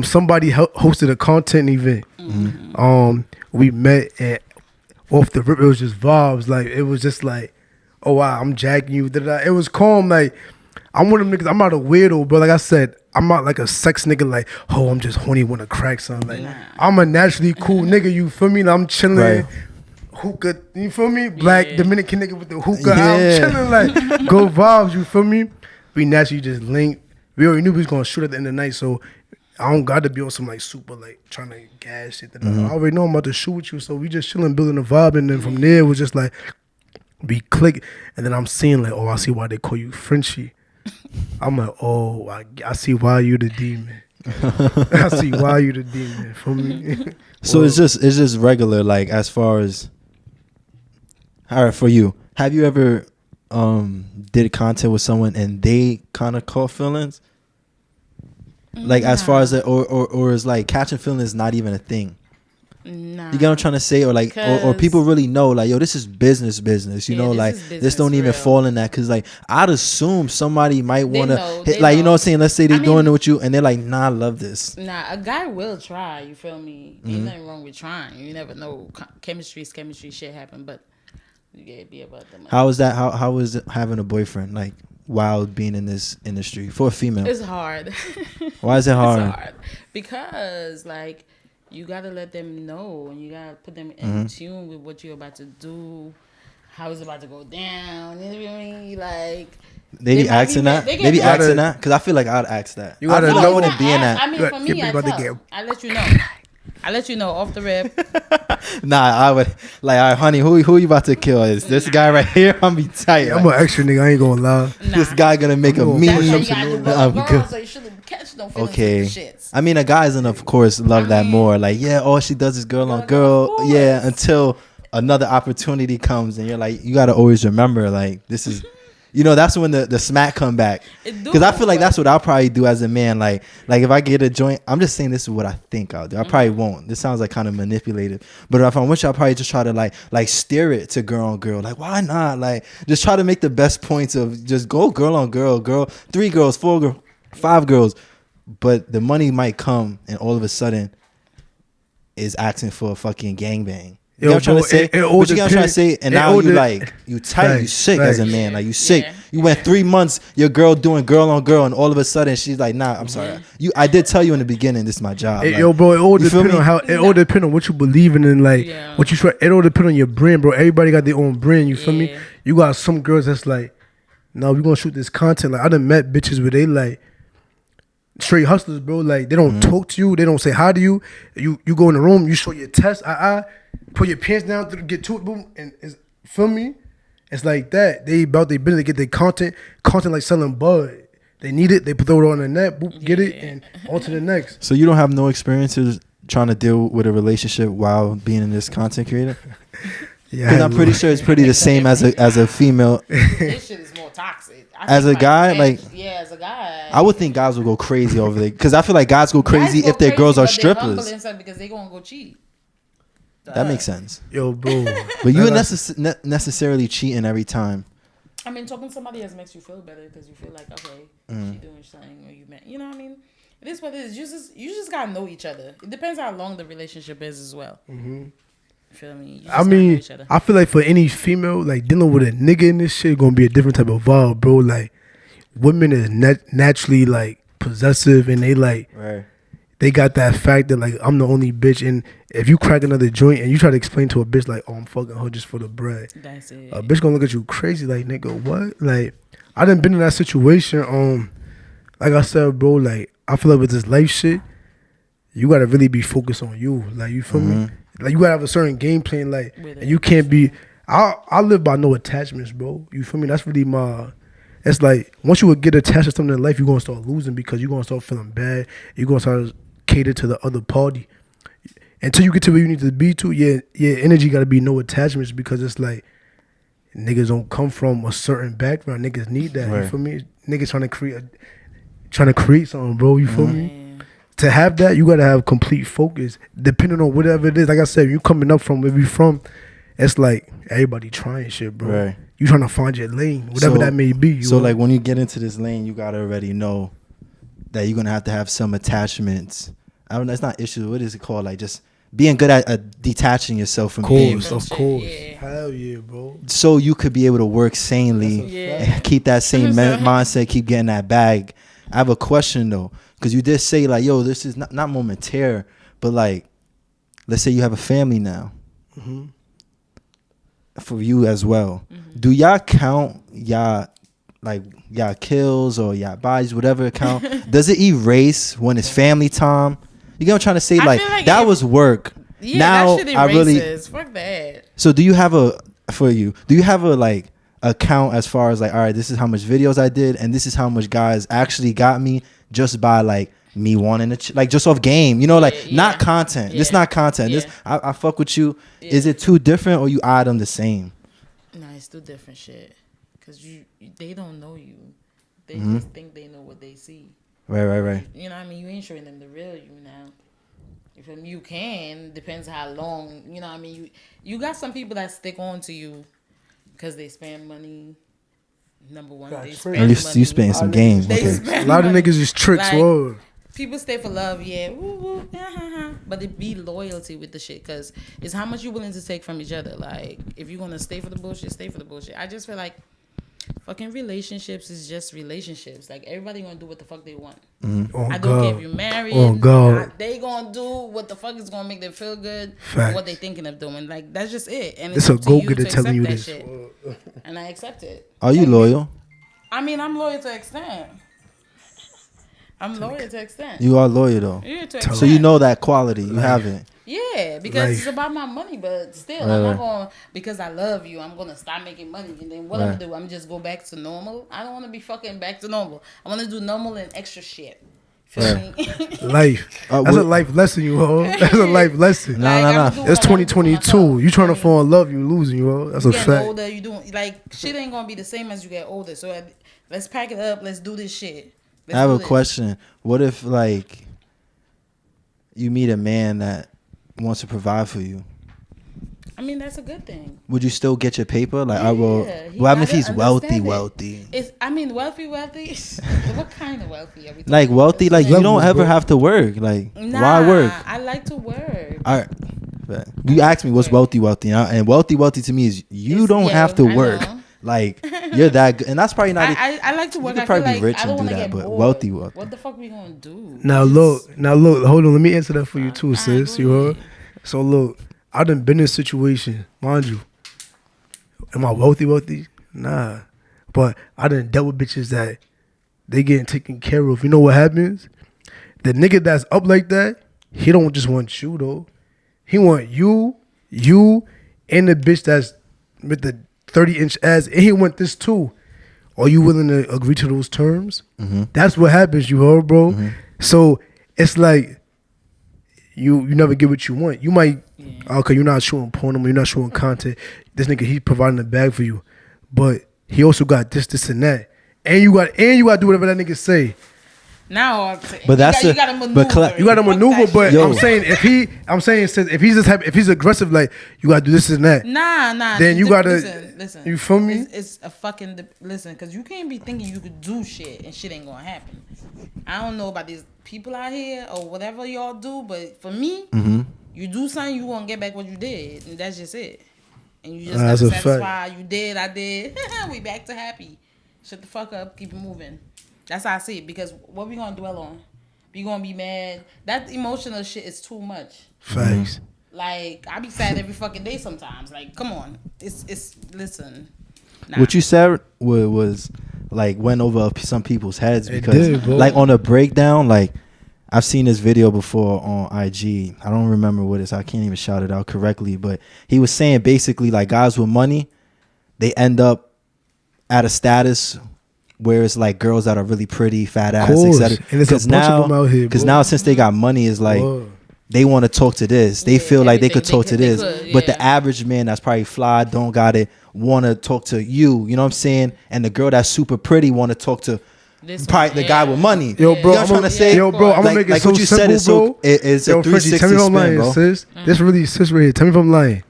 somebody hosted a content event. We met, and off the rip, it was just vibes. Like, it was just like, oh wow, I'm jacking you. It was calm. Like, I'm one of them niggas, I'm not a weirdo, but like I said, I'm not like a sex nigga, like, oh, I'm just horny when I crack something. Like, I'm a naturally cool nigga, you feel me? And I'm chilling. Right. Hookah, you feel me? Black Dominican nigga with the hookah. Yeah. I'm chilling, like, go vibes, you feel me? We naturally just linked. We already knew we was gonna shoot at the end of the night, so I don't got to be on some like super like trying to gas shit. I already know I'm about to shoot with you, so we just chilling, building a vibe, and then from there it was just like we click, and then I'm seeing like, oh, I see why they call you Frenchie. I'm like, oh, I see why you the demon. I see why you the demon for me. So it's just regular, like, as far as, all right, for you, have you ever did content with someone and they kind of caught feelings? Like, as far as that, or is like catching feelings not even a thing? Nah. You get what I'm trying to say? Or like, or people really know, like, yo, this is business. You know, like, this don't even fall in that. Cause like, I'd assume somebody might want to, like, you know what I'm saying? Let's say they're doing it with you and they're like, nah, I love this. Nah, a guy will try. You feel me? Ain't nothing wrong with trying. You never know. Chemistry, shit happen, but you gotta be about the money. How is that? How is it having a boyfriend, like, while being in this industry for a female? It's hard. Why is it hard? It's hard because, like, you gotta let them know, and you gotta put them in tune with what you're about to do, how it's about to go down. You know what I mean? Like, they be asking that. They be asking that because I feel like I'd ask that. You gotta know what it be in that. I mean, for me, I let you know. I let you know off the rip. Nah, I would like, all right, honey, who you about to kill? Is this guy right here? I'm be tight. Yeah, I'm an extra nigga. I ain't gonna lie. This guy gonna make a meme. So you shouldn't catch no feelings okay. with the shits. I mean, the guys, and of course, love that more. Like, yeah, all she does is girl on girl. Yeah, until another opportunity comes, and you're like, you gotta always remember, like, this is. You know, that's when the smack come back. Because I feel like that's what I'll probably do as a man. Like if I get a joint, I'm just saying this is what I think I'll do. I probably won't. This sounds like kind of manipulative. But if I'm with you, I'll probably just try to like steer it to girl on girl. Like, why not? Like, just try to make the best points of just go girl on girl, 3 girls, 4 girls, 5 girls. But the money might come, and all of a sudden is asking for a fucking gangbang. You know what I'm trying to say? What you trying to say? And now you like, you tight, you sick as a man. Like, you sick. Yeah. You went 3 months, your girl doing girl on girl, and all of a sudden she's like, nah, I'm sorry. I did tell you in the beginning, this is my job. Like, yo, bro, it all depends on it all depends on what you believe in and like what you try. It all depends on your brand, bro. Everybody got their own brand. You feel me? You got some girls that's like, no, we gonna shoot this content. Like, I done met bitches where they like straight hustlers, bro. Like, they don't talk to you, they don't say hi to you. You go in the room, you show your test, put your pants down to get to it, boom, and feel me? It's like that. They about their business, they get their content like selling bud. They need it, they throw it on the net, boop, get it, and on to the next. So you don't have no experiences trying to deal with a relationship while being in this content creator? Yeah, because I'm pretty sure it's pretty the same as a female. This shit is more toxic. As a guy, as a guy, I would think guys would go crazy over there, because I feel like guys go crazy if their girls are strippers. Because they gonna go cheat. That makes sense. Yo, bro. But you wouldn't necessarily cheating every time. I mean, talking to somebody else makes you feel better because you feel like, okay, she doing something, or you know what I mean? It is what it is. You just gotta know each other. It depends how long the relationship is as well. Mm-hmm. You feel me? I mean, I feel like for any female, like, dealing with a nigga in this shit gonna be a different type of vibe, bro. Like, women is naturally like possessive, and they like. Right. They got that fact that, like, I'm the only bitch, and if you crack another joint and you try to explain to a bitch, like, oh, I'm fucking her just for the bread, that's it. A bitch gonna look at you crazy, like, nigga, what? Like, I done been in that situation. Like I said, bro, like, I feel like with this life shit, you gotta really be focused on you. Like, you feel me? Like, you gotta have a certain game plan, like, and you can't be. I live by no attachments, bro. You feel me? That's really my. It's like, once you would get attached to something in life, you're gonna start losing because you're gonna start feeling bad. You're gonna start cater to the other party until you get to where you need to be to. Yeah, energy got to be no attachments, because it's like niggas don't come from a certain background. Niggas need that. Right. You feel me? Niggas trying to create something, bro. You feel me? To have that, you gotta have complete focus. Depending on whatever it is, like I said, you coming up from where we from, it's like everybody trying shit, bro. Right. You trying to find your lane, whatever that may be. So like, when you get into this lane, you gotta already know that you're gonna have some attachments. I don't know, it's not issues. What is it called? Like, just being good at detaching yourself from things. Of course. Yeah. Hell yeah, bro. So you could be able to work sanely and keep that same mindset, keep getting that bag. I have a question though, because you did say, like, yo, this is not momentary, but like, let's say you have a family now. Mm-hmm. For you as well. Mm-hmm. Do y'all count y'all kills or y'all bodies, whatever count? Does it erase when it's family time? You get what I'm trying to say? Like that was work. Yeah, now that shit erases. Fuck that. So do you have a like a count as far as like, all right, this is how much videos I did, and this is how much guys actually got me just by like me wanting to like just off game, you know, like not content. This not content. This I fuck with you. Is it too different, or you add them the same? Nah, it's too different shit. Cause they don't know you. They just think they know what they see. Right. You know what I mean? You ain't showing them the real you now. You feel me? You can. Depends how long. You know what I mean? You got some people that stick on to you because they spend money. Number one, they spend money. You spending some game. A lot of niggas is tricks. Like, whoa. People stay for love, yeah. Woo, woo, but it be loyalty with the shit, because it's how much you willing to take from each other. Like, if you're going to stay for the bullshit, stay for the bullshit. I just feel like fucking relationships is just relationships. Like, everybody going to do what the fuck they want. Mm-hmm. I don't care if you're married. Oh, God. They going to do what the fuck is going to make them feel good. Facts. What they thinking of doing. Like, that's just it. And it's a go-getter telling you this. Shit. And I accept it. Are you loyal? I mean, I'm loyal to an extent. I'm loyal to an extent. You are loyal though. Yeah, to extent. So you know that quality. You have it. Yeah, because it's about my money, but still, I'm not going, because I love you, I'm going to stop making money. And then what I'm going to do, I'm just go back to normal. I don't want to be fucking back to normal. I want to do normal and extra shit. Feel me? Life. That's a life lesson, you ho. That's a life lesson. No. It's 2022. You trying to fall in love, you losing, you ho. That's a fact. Older, you doing, like, shit ain't going to be the same as you get older. So let's pack it up. Let's do this shit. I have a question. What if, like, you meet a man that wants to provide for you? I mean, that's a good thing. Would you still get your paper? Like, I will. What happens if he's wealthy? Wealthy. What kind of wealthy are we talking like wealthy, about? like you don't ever have to work. Like, why work? I like to work. All right. You asked me what's wealthy, and wealthy to me is you don't have to work. Like, you're that good. And that's probably not... I like to work. You could probably be rich and do that, but wealthy. What the fuck we gonna do? Now look, hold on. Let me answer that for you too, sis. You heard? So look, I done been in a situation, mind you. Am I wealthy? Nah. But I done dealt with bitches that they getting taken care of. You know what happens? The nigga that's up like that, he don't just want you though. He want you, and the bitch that's with the 30-inch ass, and he want this too. Are you willing to agree to those terms? Mm-hmm. That's what happens, you heard, bro? Mm-hmm. So it's like you never get what you want. You might, okay, you're not showing porn, you're not showing content. This nigga, he's providing a bag for you, but he also got this, and that, and you got to do whatever that nigga say. Now, but you gotta maneuver. You gotta maneuver, but I'm saying if he's just if he's aggressive, like you gotta do this and that. Nah. Then you gotta listen. You feel me? It's a fucking listen, because you can't be thinking you could do shit and shit ain't gonna happen. I don't know about these people out here or whatever y'all do, but for me, you do something, you gonna get back what you did, and that's just it. And you just gotta satisfy. You did, I did. We back to happy. Shut the fuck up. Keep it moving. That's how I see it, because what we gonna dwell on? We gonna be mad? That emotional shit is too much. Facts. Like, I be sad every fucking day sometimes. Like, come on. It's listen. Nah. What you said was like went over some people's heads, because like on a breakdown, like I've seen this video before on IG. I don't remember what it is. I can't even shout it out correctly, but he was saying basically like guys with money, they end up at a status where it's like girls that are really pretty, fat ass, etc. And it's a bunch of them out here. Because now since they got money, it's like they want to talk to this. They feel like they could talk to this. But the average man that's probably fly, don't got it, want to talk to you. You know what I'm saying? And the girl that's super pretty want to talk to probably the guy with money. Yo, bro, I'm trying to say. Yo, bro, I'm gonna make it so simple, bro. It's a 360 tell me if I'm lying, bro. Sis. This really sis right here. Tell me if I'm lying.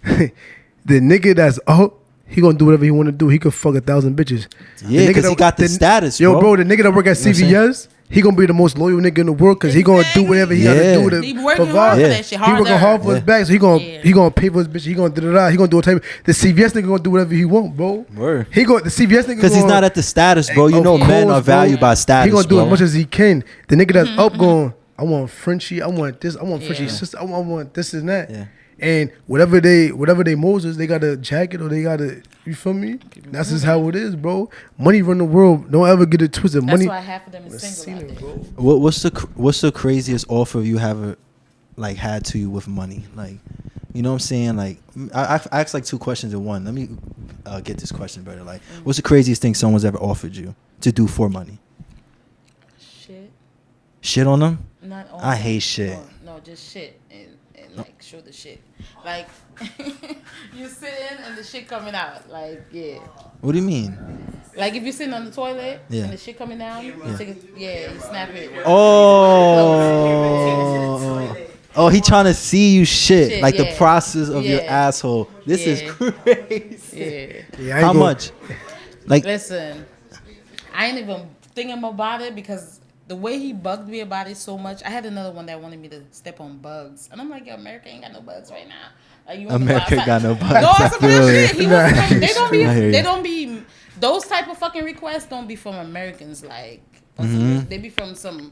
The nigga that's up, he gonna do whatever he want to do. He could fuck 1,000 bitches. Yeah, because he got the status, bro. Yo, bro, the nigga that work at CVS, he gonna be the most loyal nigga in the world, because he gonna do whatever he gotta do to provide. He working hard for his bag, so he gonna pay for his bitch. He gonna da-da-da. He gonna do a type. The CVS nigga gonna do whatever he want, bro. Word. The CVS nigga, because he's not at the status, bro. You know, men are valued by status. He gonna do as much as he can. The nigga that's up going, I want Frenchie. I want this. I want Frenchie's sister. I want this and that. Yeah. And whatever they Moses, they got a jacket or they got a, you feel me? That's just how it is, bro. Money run the world. Don't ever get it twisted. That's money. why half of them is single out there. What's the craziest offer you have like had to you with money? Like, you know what I'm saying? Like, I asked like two questions in one. Let me get this question better. Like, what's the craziest thing someone's ever offered you to do for money? Shit on them? Not on I hate shit. No, just shit. And like show the shit. Like you sitting and the shit coming out. Like, yeah. What do you mean? Like if you're sitting on the toilet and the shit coming down, you take it, you snap it. Oh. Oh, he trying to see you shit. Like the yeah. process of your Yeah. asshole. This is Yeah. crazy. Yeah. How much? Like, Listen, I ain't even thinking about it because the way he bugged me about it so much. I had another one that wanted me to step on bugs, and I'm like, yo, America ain't got no bugs right now. Like, you want me to go America outside? got no bugs. No, it's some real shit. He wasn't from, I hear you. they don't be those type of fucking requests don't be from Americans. Like, they be from some,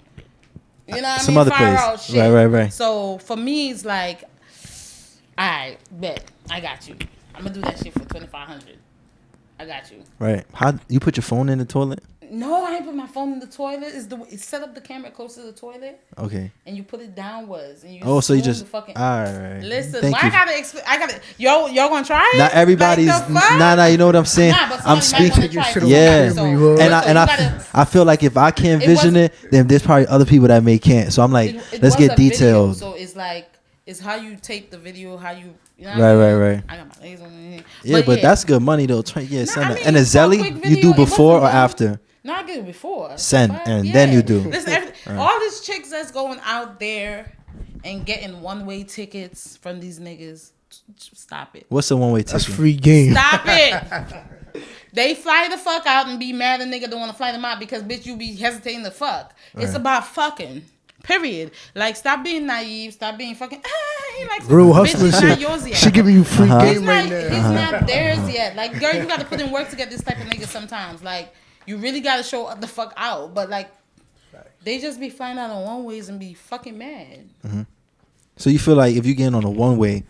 you know what I Some mean? other Far place. out shit. Right. So for me, it's like, I bet I got you. I'm gonna do that shit for $2,500. I got you. Right. How you put your phone in the toilet? No, I ain't put my phone in the toilet. It's set up the camera close to the toilet. Okay. And you put it downwards. And you So you zoom just the fucking. all right. Listen, Thank why you. I gotta. Y'all gonna try it? Not everybody's. Like the fuck? Nah. You know what I'm saying? Nah, but I'm somebody might wanna speaking. try it for Yeah. somebody, so- And so you gotta- I feel like if I can't It vision wasn't- it, then there's probably other people that may can't. So I'm like, it let's was get a video, detailed. so it's like it's how you tape the video, how you. You know Right, what I mean? right. I got my legs on here. Yeah, but that's good money though. Nah, Send I it. mean, And a for a Zelly, quick you video, do it before or wasn't long. after? No, I get it before. Send, The fuck? and then you do. Listen, all these chicks that's going out there and getting one-way tickets from these niggas, stop it. What's the one way ticket? That's free game. Stop it. They fly the fuck out and be mad a nigga don't want to fly them out because, bitch, you be hesitating to fuck. It's about fucking. Period. Like, stop being naive. Stop being fucking. He likes Real bitch, hustler he's not shit. yours yet. She giving you free He's game not, right now. he's not theirs yet. Like, girl, you got to put in work to get this type of nigga sometimes. Like, you really got to show the fuck out. But, like, they just be flying out on one ways and be fucking mad. So you feel like if you get on a one way,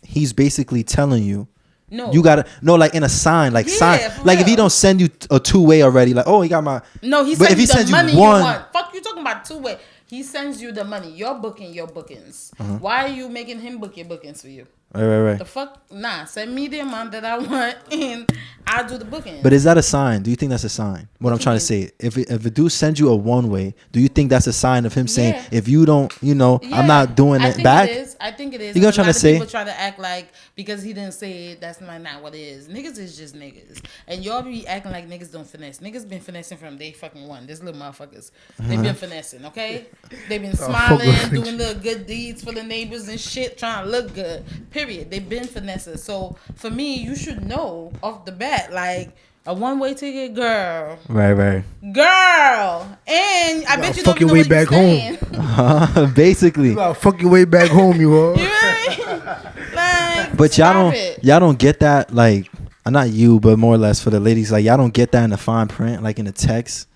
he's basically telling you. No. You gotta like in a sign, like sign, for like if he real. don't send you a 2-way already, like he got my. No, he But sends if he you the sends you money one- you want. Fuck you talking about two-way. He sends you the money. You're booking your bookings. Why are you making him book your bookings for you? Right. The fuck? Nah, send me the amount that I want and I'll do the booking. But is that a sign? Do you think that's a sign? What I'm trying to say, if a dude sends you a one way, do you think that's a sign of him saying, Yeah. if you don't, I'm not doing I it think back? It is. I think it is. You gonna And a try lot to of say- people try to act like because he didn't say it, that's not what it is. Niggas is just niggas, and y'all be acting like niggas don't finesse. Niggas been finessing from day fucking one. This little motherfuckers, they been finessing. Okay, they been smiling, doing little good deeds for the neighbors and shit, trying to look good. Period. They been finessing. So for me, you should know off the bat, like. A one-way ticket, girl. Right. Girl. And I bet you fuck don't your even know way what back you're saying. Basically. You gotta fuck your way back home, you are. You know what I mean? Like, But stop it. y'all don't get that, like, not you, but more or less for the ladies, like y'all don't get that in the fine print, like in the text.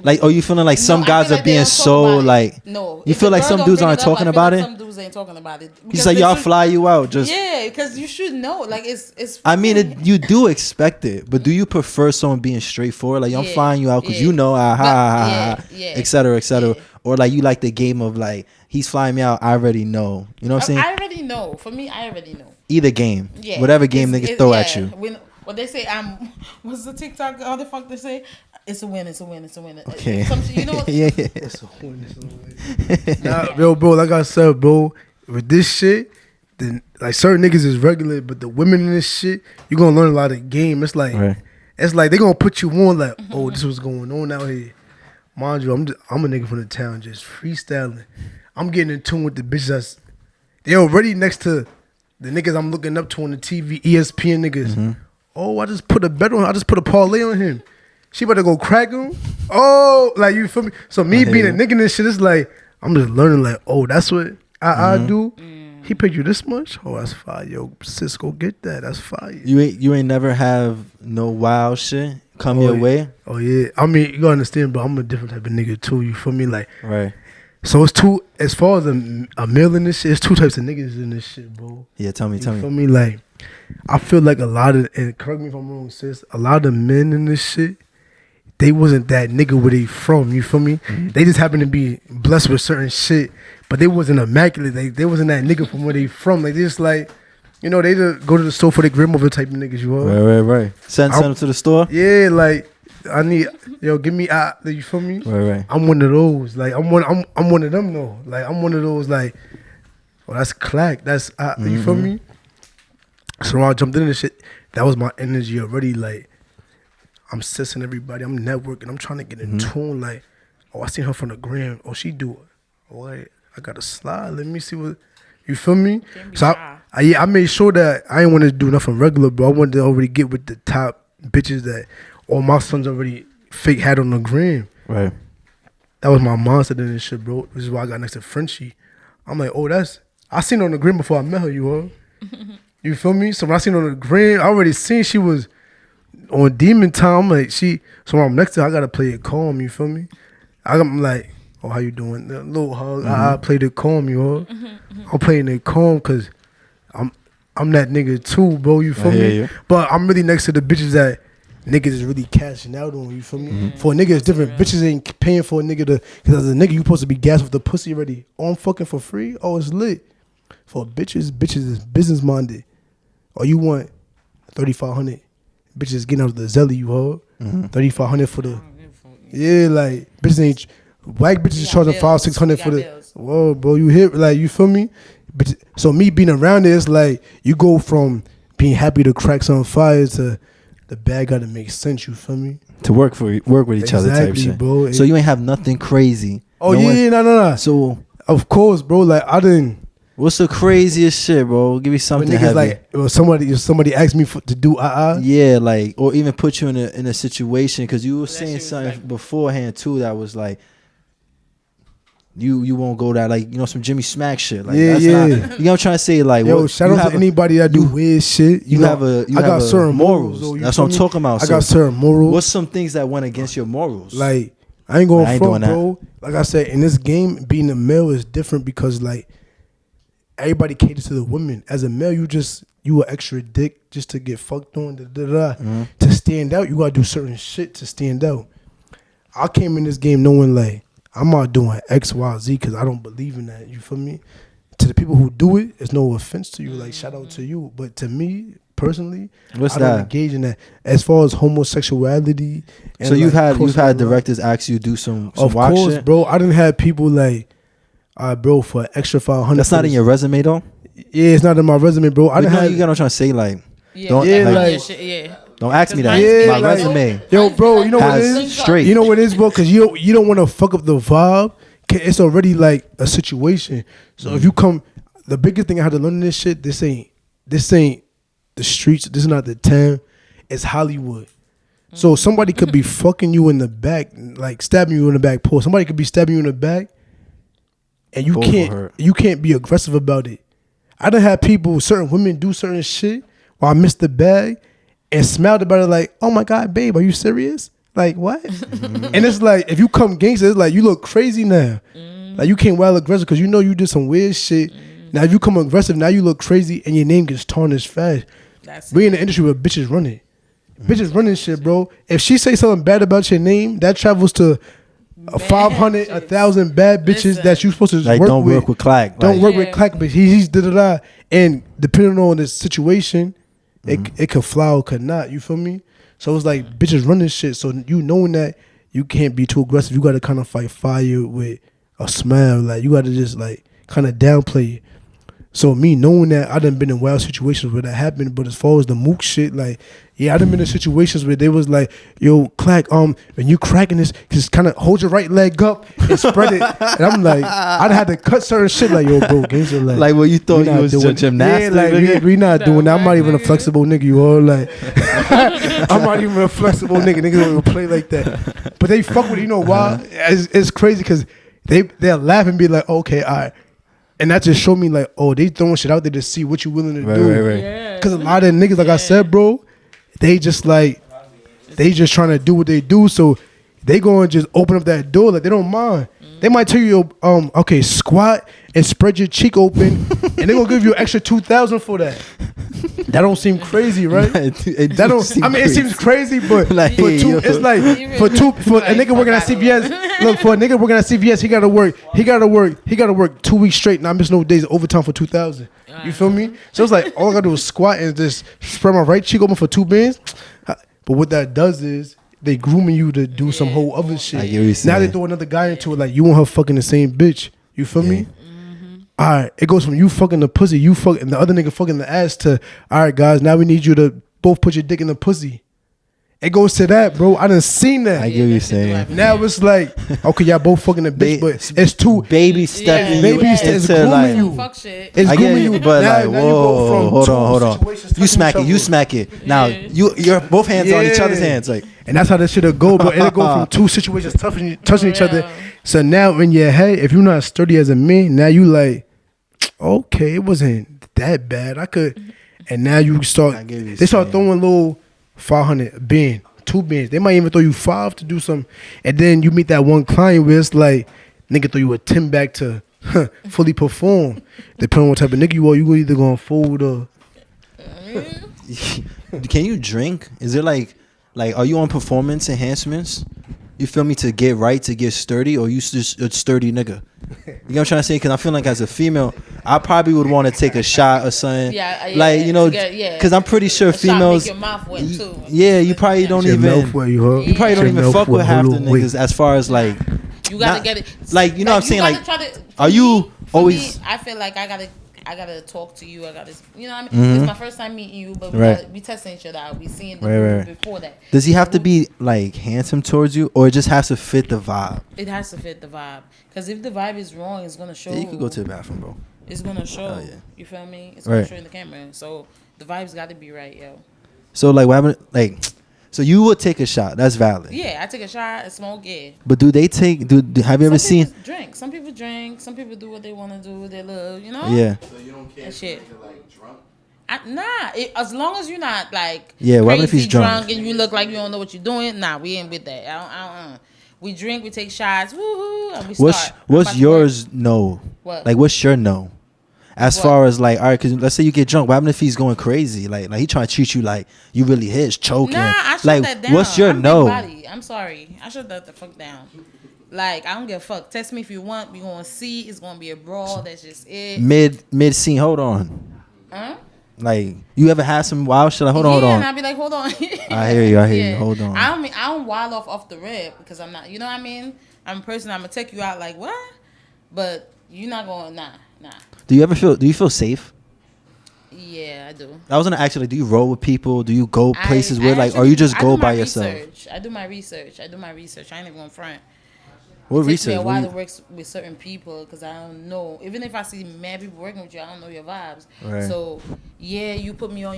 Like, you feeling like some No, I guys feel are like they being don't talk so about it. like, No, you if feel the like girl some don't dudes bring aren't it up, I talking feel about like it? Some dudes ain't talking about it. He's Because like, they y'all should- fly you out, just. Yeah, because you should know. Like it's. I mean, you do expect it, but do you prefer someone being straightforward? Like, I'm Yeah, flying you out because yeah. you know, Yeah. et cetera, et cetera. Yeah. Or like you like the game of like, he's flying me out, I already know. You know what I'm saying? I already know. For me, I already know. Either game. Yeah. Whatever game It's- niggas throw yeah. at you. What they say, what's the TikTok? How the fuck they say? It's a win. It's a win. It's a win. Okay. Some shit, you know. yeah. Nah, yo, bro, like I said, bro, with this shit, then like certain niggas is regular, but the women in this shit, you gonna learn a lot of game. It's like Right. they gonna put you on like, oh, this was going on out here. Mind you, I'm a nigga from the town just freestyling. I'm getting in tune with the bitches that's they already next to the niggas I'm looking up to on the TV, ESPN niggas. Oh, I just put a bet on. I just put a parlay on him. She about to go crack him. Oh, like you feel me? So me being a nigga in this shit, it's like I'm just learning. Like, oh, that's what I do. He paid you this much. Oh, that's fire. Yo, sis, go get that. That's fire. You ain't never have no wild shit come your yeah. way. Oh yeah. I mean, you gotta understand, but I'm a different type of nigga too. You feel me? Like, Right. so it's two. As far as a male in this shit, it's two types of niggas in this shit, bro. Yeah, tell me. You feel me? Like, I feel like a lot of, and correct me if I'm wrong, sis, a lot of men in this shit, they wasn't that nigga where they from, you feel me? They just happen to be blessed with certain shit, but they wasn't immaculate. They wasn't that nigga from where they from. Like, they just like, you know, they just go to the store for their grandmother type of niggas, you know? Right. Send them to the store. Yeah, like, I need, give me, you feel me? Right. I'm one of those. Like, I'm one of them though. Like, I'm one of those, like, oh, that's clack. That's, you feel me? So when I jumped into this shit, that was my energy already. Like, I'm sissing everybody. I'm networking. I'm trying to get in tune. Like, oh, I seen her from the gram. Oh, she do it. What? I got to slide. Let me see what, you feel me? So shy. I made sure that I didn't want to do nothing regular, bro. I wanted to already get with the top bitches that all my sons already fake had on the gram. Right. That was my monster then and shit, bro. This is why I got next to Frenchie. I'm like, oh, I seen her on the gram before I met her, you heard? You feel me? So when I seen her on the gram, I already seen she was on demon time. Like so when I'm next to her, I gotta play it calm, you feel me? I'm like, oh, how you doing? A little hug. I played it calm, you heard? I'm playing it calm because I'm that nigga too, bro, you feel me? Yeah. But I'm really next to the bitches that niggas is really cashing out on, you feel me? For a nigga, it's different. Bitches ain't paying for a nigga because as a nigga, you supposed to be gassed with the pussy already. Oh, I'm fucking for free? Oh, it's lit. For bitches is business minded. Or you want 3,500. Bitches getting out of the zelly, you heard? 3,500 for the... Yeah, like, bitches ain't... Black bitches is charging 500-600 for the... Bills. Whoa, bro, you hit, like, you feel me? But so me being around it, it's like, you go from being happy to crack some fires to the bag gotta make sense, you feel me? To work with each other type shit. Bro. So you ain't have nothing crazy. Oh, no. So... Of course, bro, like, I didn't... What's the craziest shit, bro? Give me something heavy. Like, if somebody asked me to do yeah, like, or even put you in a situation, because you were saying something beforehand too that was like, you won't go that, like, you know, some Jimmy Smack shit. Like, yeah. Not, you know what I'm trying to say? Like, yo, shout out to anybody that do weird shit. I got certain morals. Though, that's what I'm talking about. I got certain morals. What's some things that went against your morals? Like, I ain't going front, bro. That. Like I said, in this game, being a male is different because, like, everybody caters to the women. As a male, you an extra dick just to get fucked on. To stand out, you gotta do certain shit to stand out. I came in this game knowing, like, I'm not doing X, Y, Z because I don't believe in that. You feel me? To the people who do it, it's no offense to you. Like, shout out to you. But to me, personally, I don't engage in that. As far as homosexuality. And so you've like, had directors ask you to do some of wild course, shit? Bro. I didn't have people like, bro, for extra 500. That's not in your resume though. Yeah, it's not in my resume, bro. I didn't have. You got what I'm trying to say, like. Yeah, Don't ask me that. Yeah, my like, resume. Yo, bro, you know what it is? Straight. You know what it is, bro? Because you don't want to fuck up the vibe. It's already like a situation. So if you come, the biggest thing I had to learn in this shit, this ain't the streets. This is not the town. It's Hollywood. So somebody could be fucking you in the back, like stabbing you in the back. Pull. Somebody could be stabbing you in the back, and you can't be aggressive about it. I done had people, certain women do certain shit while I missed the bag and smiled about it like, oh my God, babe, are you serious? Like, what? And it's like, if you come gangster, it's like, you look crazy now. Like, you came wild aggressive because you know you did some weird shit. Now, if you come aggressive, now you look crazy and your name gets tarnished fast. We in the industry where bitches run it. Bitches running shit, bro. If she say something bad about your name, that travels to 500, 1,000 bad bitches that you supposed to like, work don't with. Work with Clack. Don't work with Clack, but he's da-da-da. And depending on the situation, it could fly or could not. You feel me? So it's like bitches running shit. So you knowing that you can't be too aggressive. You got to kind of fight fire with a smile. Like, you got to just, like, kind of downplay it. So me knowing that, I done been in wild situations where that happened. But as far as the mook shit, like, yeah, I done been in situations where they was like, yo, Clack, when you cracking this, just kind of hold your right leg up and spread it. And I'm like, I had to cut certain shit like, yo, bro, games are like what you thought you was gymnastic. Yeah, like, we not doing that. I'm not even a flexible nigga, you all. Like, I'm not even a flexible nigga. Niggas don't even play like that. But they fuck with it. You know why? It's crazy because they'll laugh and be like, okay, all right. And that just showed me like, oh, they throwing shit out there to see what you willing to do. Right. Because a lot of niggas, like I said, bro, they just trying to do what they do. So they going to just open up that door. Like, they don't mind. They might tell you, okay, squat and spread your cheek open. And they're going to give you an extra 2,000 for that. That don't seem crazy, right? It seems crazy, but like, for a nigga working at CVS. Look, for a nigga working at CVS, he gotta work 2 weeks straight, not miss no days of overtime for 2,000. You feel me? So it's like, all I gotta do is squat and just spread my right cheek open for 2 bands. But what that does is they grooming you to do some whole other shit. Now they throw another guy into it, like, you want her fucking the same bitch. You feel me? All right, it goes from you fucking the pussy, you fucking the other nigga fucking the ass to, all right, guys, now we need you to both put your dick in the pussy. It goes to that, bro. I done seen that. I get what you're saying. Now it's like, okay, y'all both fucking a bitch, but it's two baby stepping you baby steps into grooming like you. Fuck shit. It's I get grooming you, you, but now, like, now you go whoa, from hold two on. situations You smack touching it, you each other. smack it. Now you're both hands on each other's hands, like. And that's how this shit'll go, bro. It'll go from two situations touching each other. So now in your head, if you're not sturdy as a man, now you like, okay, it wasn't that bad. I could, and now you start. They start throwing little 500 bin, 2 bins. They might even throw you 5 to do something, and then you meet that one client where it's like, nigga throw you a 10 back to fully perform. Depending on what type of nigga you are, you either gonna fold or. Can you drink? Is there like are you on performance enhancements? You feel me, to get right, to get sturdy, or you just a sturdy nigga? You know what I'm trying to say? Because I feel like as a female, I probably would want to take a shot or something. Yeah, like, you know, because I'm pretty sure females. Shot make your mouth wet too. Yeah, you probably don't even. You probably don't even fuck with half the niggas as far as like. You gotta get it. Like, you know what I'm saying? Like, are you always? I feel like I gotta talk to you. I gotta, you know what I mean? It's my first time meeting you, but we testing each other out. We seeing the movie before that. Does he have to be like handsome towards you, or it just has to fit the vibe? It has to fit the vibe. Because if the vibe is wrong, it's gonna show. Yeah, you could go to the bathroom, bro. It's gonna show. Oh, yeah. You feel me? It's gonna show in the camera. So the vibe's got to be right, yo. So like, what happened? Like, so you would take a shot. That's valid. Yeah, I take a shot and smoke. Yeah. But do they take? Have you ever seen? Drink. Some people drink. Some people do what they want to do. They love. You know. Yeah. So you don't care if shit. you're like drunk? As long as you're not like what if he's drunk and you look like you don't know what you're doing. Nah, we ain't with that. I don't. We drink, we take shots, woohoo, and we start. What's yours? No. What? Like, what's your no? As far as like, all right, because let's say you get drunk. What happens if he's going crazy? Like he trying to treat you like you really his choking. Nah, I shut like, that down. What's your no? I'm sorry, I shut that the fuck down. Like, I don't give a fuck. Text me if you want. We gonna see. It's gonna be a brawl. That's just it. Mid scene. Hold on. Huh? Like, you ever had some wild shit? Like, hold on. And I'll be like, hold on. I hear you. Hold on. I don't wild off the rip because I'm not. You know what I mean? I'm a person. I'm gonna take you out like what? But you're not going. Nah. Do you feel safe? Yeah, I do. I was gonna actually. Do you roll with people? Do you go places where like, or you just go by yourself? I do my research. I ain't even going front. What it research? Takes me a while to work with certain people because I don't know. Even if I see mad people working with you, I don't know your vibes. Right. So yeah, you put me on,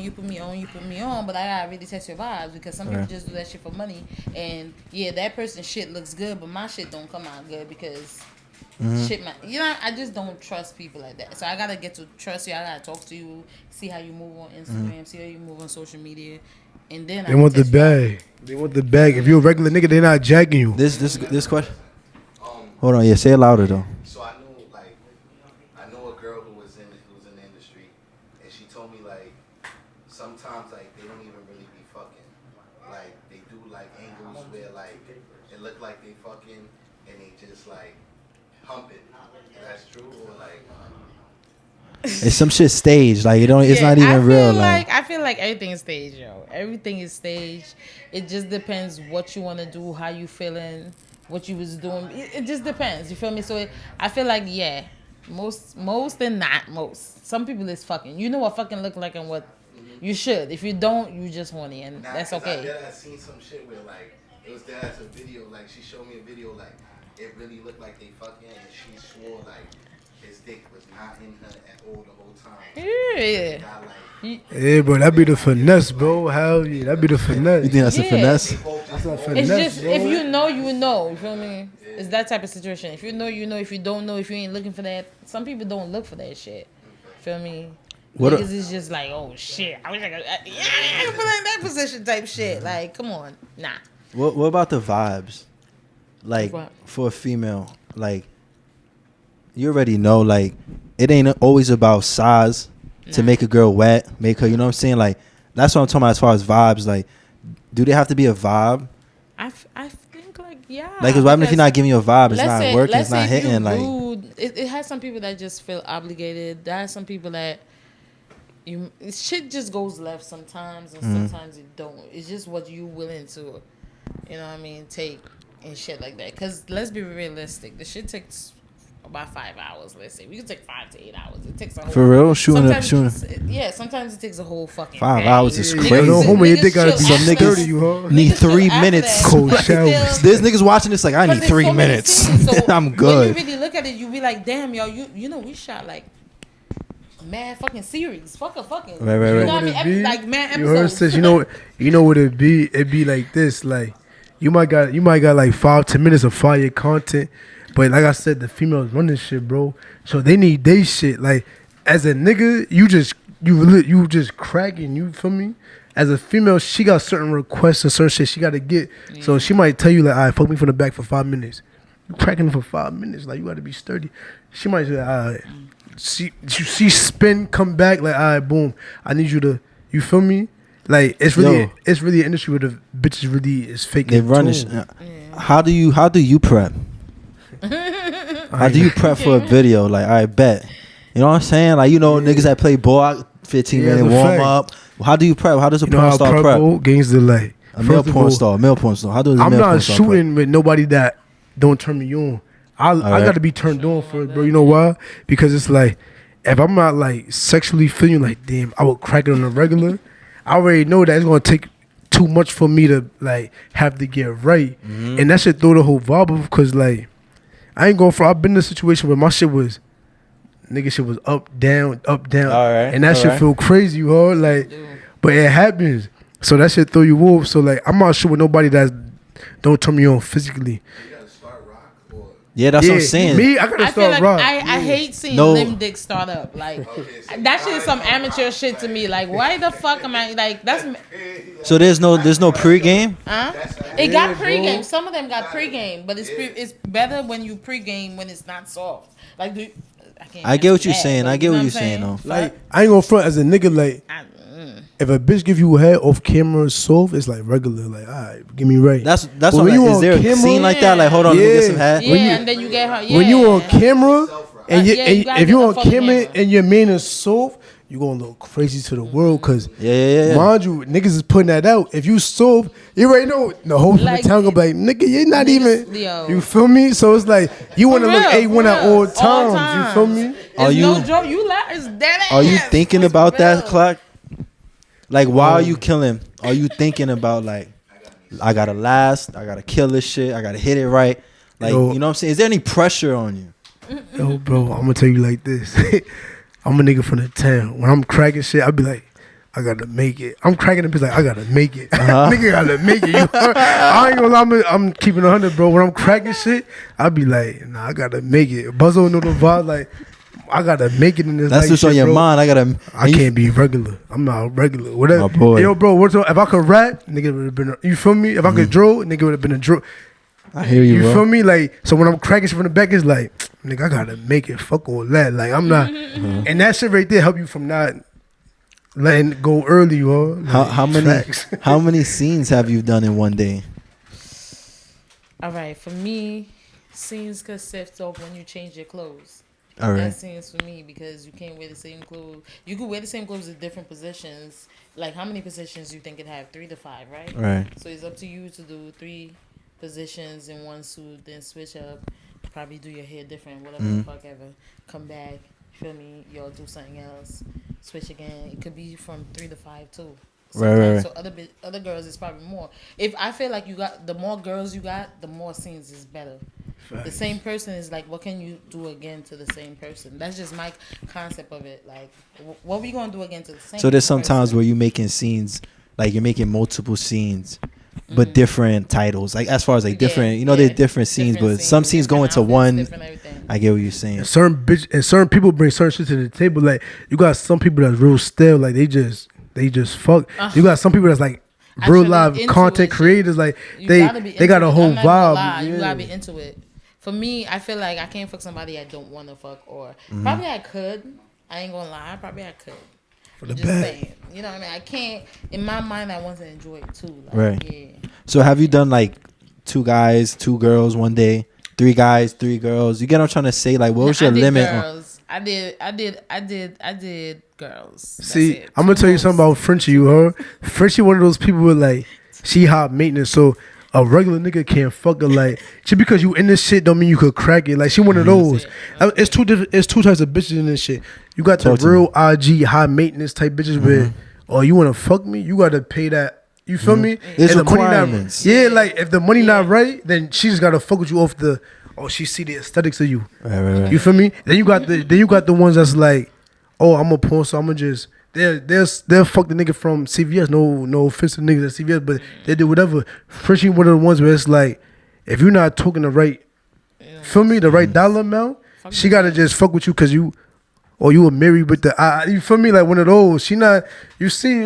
but I gotta really test your vibes because some people just do that shit for money. And yeah, that person's shit looks good, but my shit don't come out good because shit, I just don't trust people like that. So I gotta get to trust you. I gotta talk to you, see how you move on Instagram, see how you move on social media, and then they want the bag. They want the bag. If you're a regular nigga, they're not jacking you. This question. Hold on, say it louder though. So I know a girl who was in the industry, and she told me like sometimes like they don't even really be fucking, like they do like angles where like it look like they fucking and they just like hump it. That's true or like. It's some shit staged, like it's not even real. I feel like everything is staged, yo. Everything is staged. It just depends what you want to do, how you feeling. What you was doing, it just depends. You feel me? So I feel like most and not most. Some people is fucking. You know what fucking look like and what you should. If you don't, you just horny and that's okay. I seen some shit where like it was there as a video. Like she showed me a video like it really looked like they fucking and she swore like his dick was not in her at all the whole time. Yeah, bro, that be the finesse, bro. Hell yeah, that be the finesse. You think that's a finesse? That's not finesse, it's just bro. if you know, you know. You feel me? It's that type of situation. If you know, you know. If you don't know, if you ain't looking for that, some people don't look for that shit. Feel me? Niggas is just like, oh shit, I wish I could. I can put in that position type shit. Like, come on, nah. What about the vibes? Like for a female, like you already know, like it ain't always about size to make a girl wet, make her, you know what I'm saying? Like that's what I'm talking about as far as vibes. Like, do they have to be a vibe? I think like Like, cause what happens if you're not giving you a vibe? It's not working. It's not hitting. Like, it has some people that just feel obligated. There are some people that shit just goes left sometimes, and sometimes it don't. It's just what you willing to, you know what I mean, take and shit like that. Cause let's be realistic. The shit takes about 5 hours. Let's say we can take 5 to 8 hours. It takes a whole for real, shooting. Yeah, sometimes it takes a whole fucking 5 day. hours is Niggas- crazy. No homo, your niggas dick gotta chill be Some after niggas- sturdy, you heard? Need Niggas chill 3 after minutes. that, Cold but showers. still- There's niggas watching this like I but need there's 3 so many minutes. scenes, so I'm When good. you really look at it, you be like, damn, yo, you know, we shot like mad fucking series. Fucking. Right. You know what I mean? Be? Like mad You heard, episodes. sis, you know what it be? It be like this, like you might got like 5-10 minutes of fire content, but like I said, the females run this shit, bro. So they need they shit. Like as a nigga, you just cracking. You feel me? As a female, she got certain requests and certain shit she got to get. Yeah. So she might tell you like, "Alright, fuck me from the back for 5 minutes." You cracking for 5 minutes, like you got to be sturdy. She might say, "Alright." She spin, come back like, "Alright, boom. I need you to." You feel me? Like it's really an industry where the bitches really is fake. They run it. How do you prep? How do you prep for a video? Like, I bet. You know what I'm saying? Like, niggas that play ball, 15-minute warm up. How do you prep? How does a porn star prep? Gains the like A male porn star. How does a I'm male porn not star shooting with nobody that don't turn me on. I got to be turned on first, bro. You know why? Because it's like, if I'm not like sexually feeling like, damn, I would crack it on the regular. I already know that it's gonna take too much for me to like have to get right, and that should throw the whole vibe off. Cause like, I ain't going for. I've been in a situation where my shit was, nigga, shit was up down, and that shit feel crazy, you heard? Like, but it happens, so that shit throw you off. So like, I'm not sure with nobody that don't turn me on physically. Yeah, that's what I'm saying. Me, I gotta start like rock. I hate seeing limb dick start up. Like that shit is some amateur shit to me. Like why the fuck am I like that's? So there's no pregame. It got pregame. Some of them got pregame, but it's better when you pregame when it's not soft. Like I get what you're saying. I get what you're saying though. Like I ain't gonna front as a nigga. Like if a bitch give you a head off camera soft, it's like regular. Like alright, give me right. That's what. Like, is there a scene like that? Like hold on, let me get some head. Yeah, and then you get her. Yeah. When you on camera and if you on camera and your man is soft, you gonna look crazy to the world. Cause mind you, niggas is putting that out. If you soft, you already know the whole like, town gonna be like, nigga, you're not even. You feel me? So it's like you wanna look A1 at all times. You feel me? Are you? No joke. You lie. It's dead ass. Are you thinking about that, Clark? Like, why are you killing? Are you thinking about, like, I gotta last, I gotta kill this shit, I gotta hit it right? Like, you know what I'm saying? Is there any pressure on you? Yo, bro, I'm gonna tell you like this. I'm a nigga from the town. When I'm cracking shit, I be like, I gotta make it. I'm cracking it, like, I gotta make it. Nigga gotta make it. I ain't gonna lie, I'm keeping 100, bro. When I'm cracking shit, I be like, nah, I gotta make it. Buzzo know the vibe, like, I gotta make it in this. That's what's on your mind. I can't be regular. I'm not regular. Whatever. My boy. Yo, bro. If I could rap, nigga would have been. You feel me? If I could draw, nigga would have been a draw. I hear you, bro. Feel me? Like, so when I'm cracking shit from the back, it's like, nigga, I gotta make it. Fuck all that. Like, I'm not. And that shit right there help you from not letting it go early, yo. Like, how many scenes have you done in one day? All right, for me, scenes consist of when you change your clothes. All right. That scenes for me because you can't wear the same clothes. You could wear the same clothes in different positions. Like how many positions do you think it have? 3 to 5, right? Right. So it's up to you to do 3 positions in one suit, then switch up, probably do your hair different, whatever the fuck ever. Come back, feel me? Y'all do something else, switch again. It could be from 3 to 5 too. Right. So other girls is probably more. If I feel like the more girls you got, the more scenes is better. Facts. The same person is like, what can you do again to the same person? That's just my concept of it. Like, what we gonna do again to the same? So there's some times where you're making scenes, like you're making multiple scenes, but different titles. Like as far as like different, there's different scenes, but some scenes go into one. I get what you're saying. And certain people bring certain shit to the table. Like you got some people that's real stale. Like they just fuck. You got some people that's like real live content creators. Like they got a whole vibe. You gotta be into it. For me, I feel like I can't fuck somebody I don't want to fuck, or probably I could. I ain't gonna lie, probably I could. For the just bag. saying, you know what I mean? I can't. In my mind, I want to enjoy it too. Like, right. Yeah. So have you done like 2 guys, 2 girls one day, 3 guys, 3 girls? You get what I'm trying to say? Like, what was your limit? Girls. I did girls. See, I'm gonna tell you something about Frenchie. You heard? Frenchie, one of those people with like, she hot maintenance. So a regular nigga can't fuck her. Like, just because you in this shit don't mean you could crack it. Like, she one of those. It's two different. It's two types of bitches in this shit. You got the real IG high maintenance type bitches where, oh, you wanna fuck me? You gotta pay that. You feel me? There's and requirements. The money not, like if the money not right, then she just gotta fuck with you off the. Oh, she see the aesthetics of you. Right. You feel me? Then you got the ones that's like, oh, I'm a porn, so I'ma just. They'll fuck the nigga from CVS. No offense to niggas at CVS, but they do whatever. Frenchie one of the ones where it's like, if you're not talking the right, feel me, the right dollar amount, she gotta just fuck with you because you were married with the. You feel me? Like one of those. She not. You see,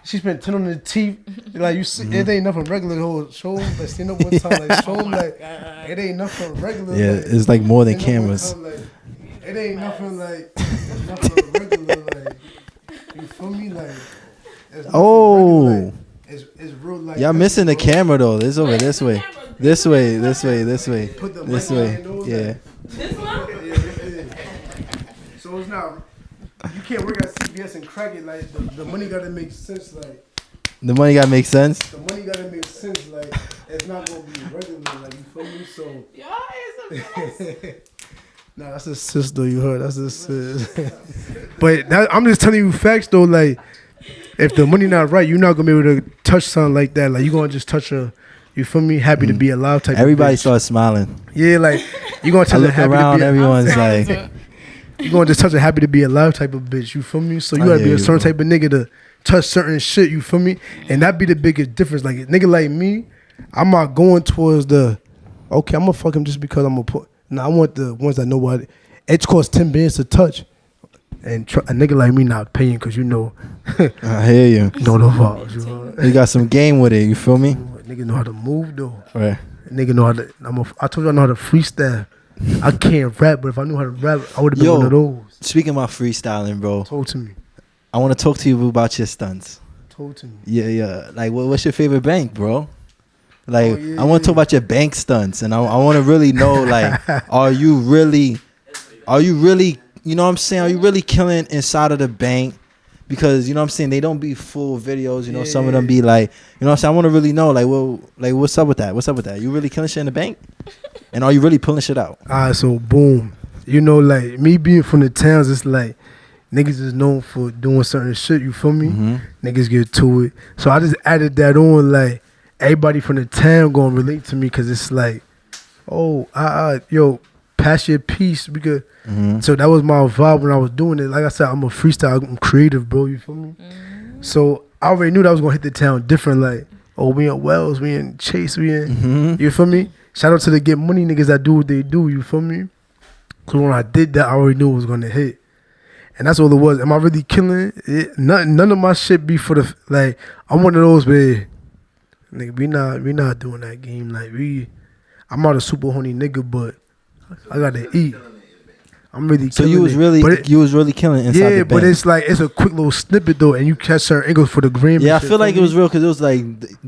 she spent 10 on the teeth. Like you see, it ain't nothing regular. Show them. Like stand up one time. Like show them. Like it ain't nothing regular. Yeah, like, it's like more than cameras. Time, like, it ain't nothing like nothing regular. Like. You feel me? Like, oh, it's real. Like, y'all missing the camera though. It's over this way. This way. Put the This way. Yeah. This one? Yeah. So it's not. You can't work at CVS and crack it. Like the money gotta make sense. Like The money gotta make sense. the money gotta make sense. Like it's not gonna be regular. Like you feel me? So. Nah, that's a sister. You heard? That's a sis. But I'm just telling you facts though. Like, if the money not right, you're not gonna be able to touch something like that. Like, you gonna just touch a, you feel me? Happy to be alive type. Everybody of bitch. starts smiling. Yeah, like you gonna I touch a look happy around. to be. Everyone's like, You gonna just touch a happy to be alive type of bitch. You feel me? So you I gotta hear be a you, certain bro. type of nigga to touch certain shit. You feel me? And that be the biggest difference. Like a nigga like me, I'm not going towards the. Okay, I'm gonna fuck him just because I'm gonna put. Nah, I want the ones that know what. It costs 10 bands to touch, and a nigga like me not paying because you know. I hear you. Know the vibes. You know? You got some game with it. You feel me? Nigga know how to move though. Right. Nigga know how to. I told you I know how to freestyle. I can't rap, but if I knew how to rap, I would have been one of those. Speaking about freestyling, bro, Talk to me. I want to talk to you about your stunts. Talk to me. Yeah. Like, what's your favorite bank, bro? Like, yeah, I want to talk about your bank stunts, and I want to really know, like, are you really, you know what I'm saying? Are you really killing inside of the bank? Because, you know what I'm saying, they don't be full videos. You know, some of them be like, you know what I'm saying? I want to really know, like, well, like, what's up with that? What's up with that? You really killing shit in the bank? And are you really pulling shit out? Alright, so boom. You know, like, me being from the towns, it's like, niggas is known for doing certain shit, you feel me? Niggas get to it. So I just added that on, like, everybody from the town gonna relate to me, because it's like, oh, yo, pass your piece, because so that was my vibe when I was doing it. Like I said, I'm a freestyle, I'm creative, bro, you feel me? So I already knew that I was gonna hit the town different, like, oh, we in Wells, we in Chase, we in, you feel me? Shout out to the Get Money niggas that do what they do, you feel me? Cause when I did that, I already knew it was gonna hit. And that's all it was. Am I really killing it? None of my shit be for the, like, I'm one of those where, nigga, we not doing that game. Like, I'm not a super horny nigga, but I gotta eat. I'm really So killing you was it. really, But it, you was really killing inside the yeah, bank. but it's like, it's a quick little snippet though, and you catch certain angles for the gram. Yeah, I and shit, feel like it me? was real because it was like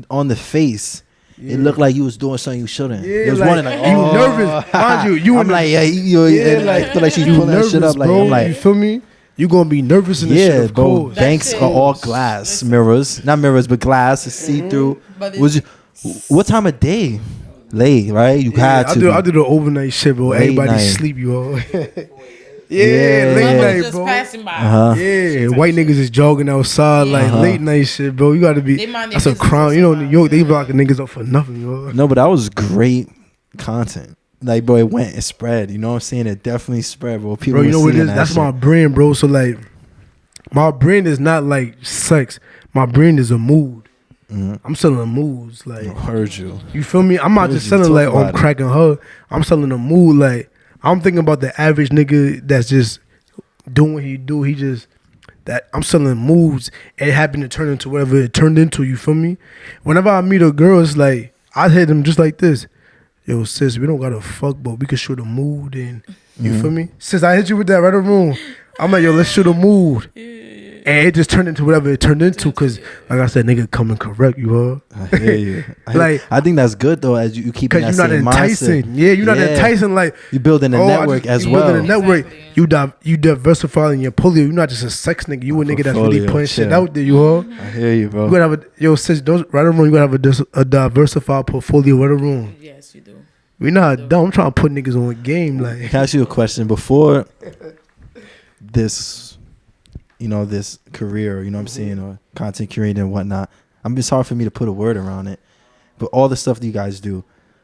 on the face. It looked like you was doing something you shouldn't. Yeah, it was like, one like, you nervous. Mind you I'm like, and like, I feel like she's you pulling that nervous, shit up. Like, bro. I'm like, you feel me? You gonna be nervous in this shit, of bro. course. Banks are all glass mirrors, not mirrors, but glass, see through. Was you, what time of day? Late, right? You had to. I do the overnight shit, bro. Late Everybody night. sleep, you all. Yeah. late night, just bro. passing by. Yeah, white niggas is jogging outside like late night shit, bro. You gotta be. They mind their That's a business crime. You know, sometimes. New York, they blocking niggas up for nothing, yo. No, but that was great content. Like, bro, it went and spread. You know what I'm saying? It definitely spread, bro. People Bro, you know were what it seeing is? that That's shit. my brand, bro. So like, my brand is not like sex. My brand is a mood. I'm selling moods, like. I heard you. You feel me? I'm not What just is you selling like talking I'm about? cracking her. I'm selling a mood. Like, I'm thinking about the average nigga that's just doing what he do. He just that I'm selling moods. It happened to turn into whatever it turned into. You feel me? Whenever I meet a girl, it's like I hit them just like this. Yo, sis, we don't gotta fuck, but we can show the mood and you feel me? Sis, I hit you with that right or wrong. I'm like, yo, let's show the mood. And it just turned into whatever it turned into, because, like I said, nigga come and correct you, huh? I hear you. Like, I think that's good, though, as you keep that because you're not same enticing. mindset. Yeah, you're not enticing. Like, you're building a network as well. Building a network. You diversify in your portfolio. You're not just a sex nigga. You a nigga that's really putting shit out there, you huh? I hear you, bro. You gotta have sis, don't right or wrong, you gotta have a diversified portfolio, right or wrong. Yes, you do. We not dumb. I'm trying to put niggas on a game. Like, Can I ask you a question? Before this, this career, you know what I'm saying, or content creating and whatnot, it's hard for me to put a word around it. But all the stuff that you guys do,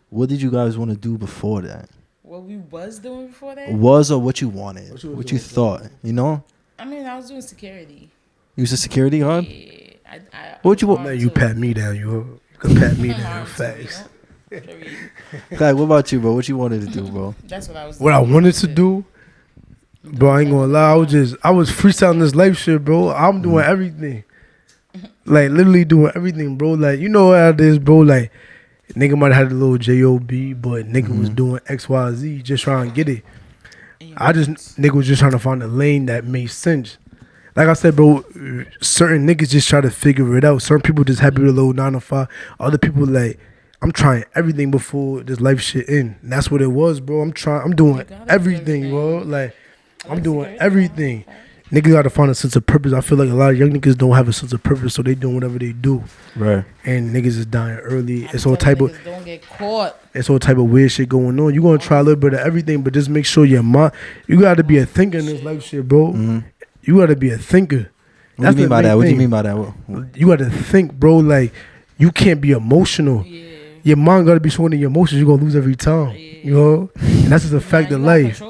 what did you guys want to do before that? What we was doing before that? Was or what you wanted? What you thought, I mean, I was doing security. You was a security guard? Yeah. What you want? man, you pat me down, you can pat me down fast. Like, what about you, bro? What you wanted to do, bro? That's what I was doing. What I wanted to do, bro, I ain't gonna lie. I was freestyling this life shit, bro. I'm doing everything. Like, literally doing everything, bro. Like, you know how it is, bro. Like, nigga might have had a little J.O.B., but nigga was doing X-Y-Z, just trying to get it. Nigga was just trying to find a lane that made sense. Like I said, bro, certain niggas just try to figure it out. Certain people just happy with a little 9 to 5. Other people, like, I'm trying everything before this life shit in. And that's what it was, bro. I'm doing everything, bro. Like, I'm doing everything. Niggas gotta find a sense of purpose. I feel like a lot of young niggas don't have a sense of purpose, so they doing whatever they do. Right. And niggas is dying early. It's all type of don't get caught. It's all type of weird shit going on. You gonna try a little bit of everything, but just make sure your mind. You gotta be a thinker in this life shit, bro. You gotta be a thinker. What do you mean by that? What do you mean by that? You gotta think, bro. Like, you can't be emotional. Yeah. Your mind gotta be showing your emotions. You're gonna lose every time. Yeah. You know? And that's just a fact of life.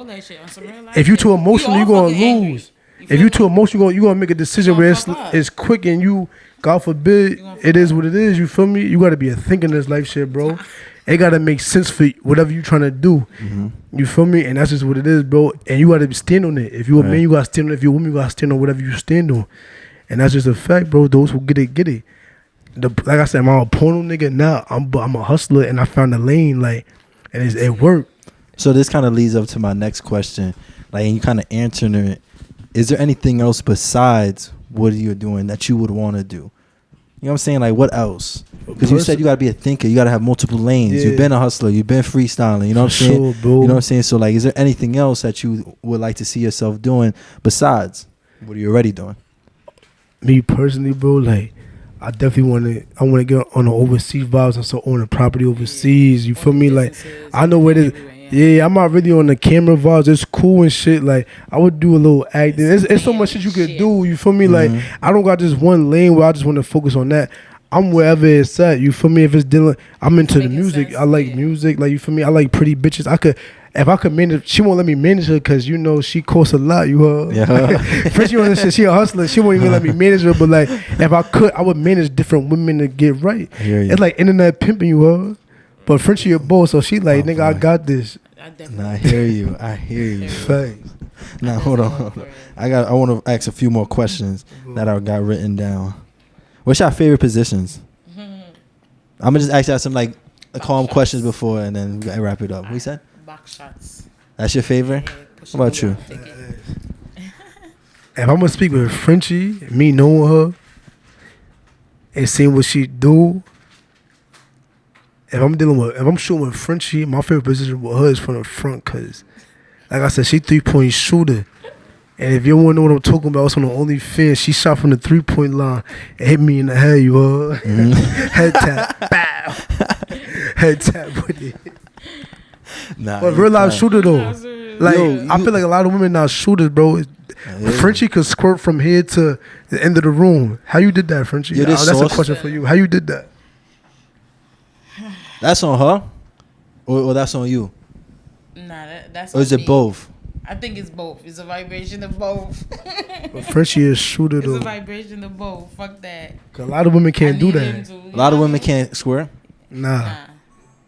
If If you too emotional, you're gonna lose. If you too emotional, you're gonna make a decision where it's quick and you, God forbid, it is what it is. You feel me? You gotta be a thinker in this life shit, bro. It gotta make sense for whatever you trying to do. You feel me? And that's just what it is, bro. And you gotta stand on it. If you a man, you gotta stand on it. If you're a woman, you gotta stand on whatever you stand on. And that's just a fact, bro. Those who get it, get it. Like I said, I'm a porno nigga now. I'm a hustler, and I found a lane, like, and it worked. So this kind of leads up to my next question. Like, and you kind of answering it. Is there anything else besides what you're doing that you would want to do? You know what I'm saying? Like, what else? Because you said you got to be a thinker. You got to have multiple lanes. Yeah. You've been a hustler. You've been freestyling. You know what I'm saying? Bro. You know what I'm saying? So, like, is there anything else that you would like to see yourself doing besides what are you already doing? Me personally, bro, like, I definitely want to get on the overseas vibes and so own a property overseas. You feel me? Like, I know where it is. Yeah, I'm not really on the camera vibes. It's cool and shit. Like, I would do a little acting. It's so much shit you could do. You feel me? Like, I don't got just one lane where I just want to focus on that. I'm wherever it's at. You feel me? If it's dealing, I'm into the music. I like music. Like, you feel me? I like pretty bitches. If I could manage, she won't let me manage her because, you know, she costs a lot. You heard? Yeah. First, you understand, she a hustler. She won't even let me manage her. But, like, if I could, I would manage different women to get right. It's like internet pimping, you heard? But Frenchie a boss, so she like, nigga, I got this. Nah, I hear you. Thanks. Now, hold on. I want to ask a few more questions that I got written down. What's your favorite positions? I'm going to just ask you some, like, calm questions before, and then we got to wrap it up. What you said? Box shots. That's your favorite? What about you? If I'm going to speak with Frenchie, me knowing her, and seeing what she do, if I'm shooting with Frenchie, my favorite position with her is from the front, cause, like I said, she 3-point shooter. And if you want to know what I'm talking about, it's on the OnlyFans. She shot from the 3-point line and hit me in the head, you heard? Head tap, bow. Head tap with it. Nah, but real life shooter though. Like, I feel like a lot of women now shooters, bro. Frenchie could squirt from here to the end of the room. How you did that, Frenchie? That's a question for you. How you did that? That's on her, or that's on you? Nah, that's. Or is it both? I think it's both. It's a vibration of both. But Frenchie is shooter though. It's a vibration of both. Fuck that. Cause a lot of women can't do that. A lot of women can't squirt. Nah,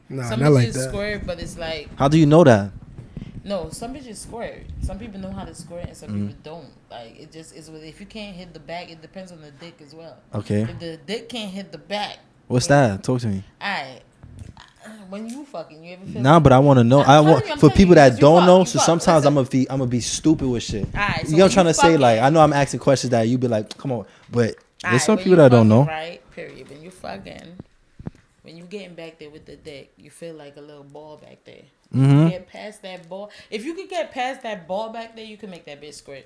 some not like bitches that. squirt, but it's like. How do you know that? No, some bitches squirt. Some people know how to squirt, and some people don't. Like, it just is. If you can't hit the back, it depends on the dick as well. Okay. If the dick can't hit the back. What's that? Talk to me. Alright. when you fucking, you ever feel? Nah, but I want to know. For people that don't know. So sometimes I'm gonna be stupid with shit. Alright, so you know what I'm trying to say? Like I know I'm asking questions that you be like, come on, but there's some people that don't know. Right. Period. When you fucking, when you getting back there with the dick, you feel like a little ball back there. You get past that ball. If you could get past that ball back there, you can make that bitch squirt.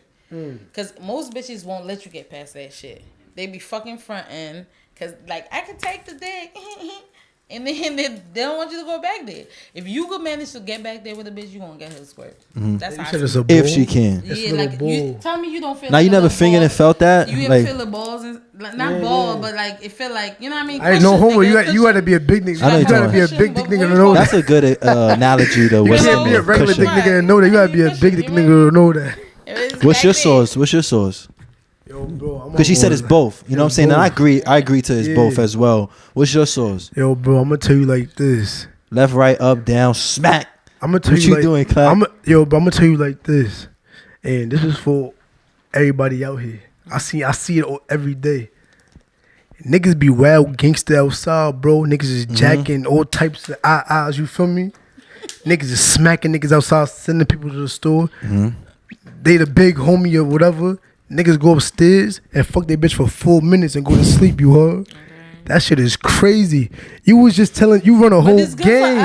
Cause most bitches won't let you get past that shit. They be fucking fronting. Cause like I can take the dick. And then they don't want you to go back there. If you could manage to get back there with a bitch, you gonna get her squirt. That's how I feel. If she can. Yeah, like you tell me you don't feel. Now like you never fingered and felt that. You ever feel the balls and like, not ball, but like it feel like you know what I mean. I ain't no homo. You got to be a big nigga. You got to be a big dick nigga to know that. That's a good analogy though. You can't be a regular dick nigga and know that. You got to be a big dick nigga to know that. What's your source? What's your source? Yo, bro, because she said it's both. You know what I'm saying? And I agree to it's both as well. What's your source? Yo, bro, I'm gonna tell you like this. Left, right, up, down, smack. I'm gonna tell what you like, doing, Clap? Yo, bro, I'm gonna tell you like this. And this is for everybody out here. I see it every day. Niggas be wild gangster outside, bro. Niggas is jacking all types of eyes, you feel me? Niggas is smacking niggas outside, sending people to the store. They the big homie or whatever. Niggas go upstairs and fuck their bitch for 4 minutes and go to sleep, you heard? That shit is crazy. You was just telling, you run a whole game.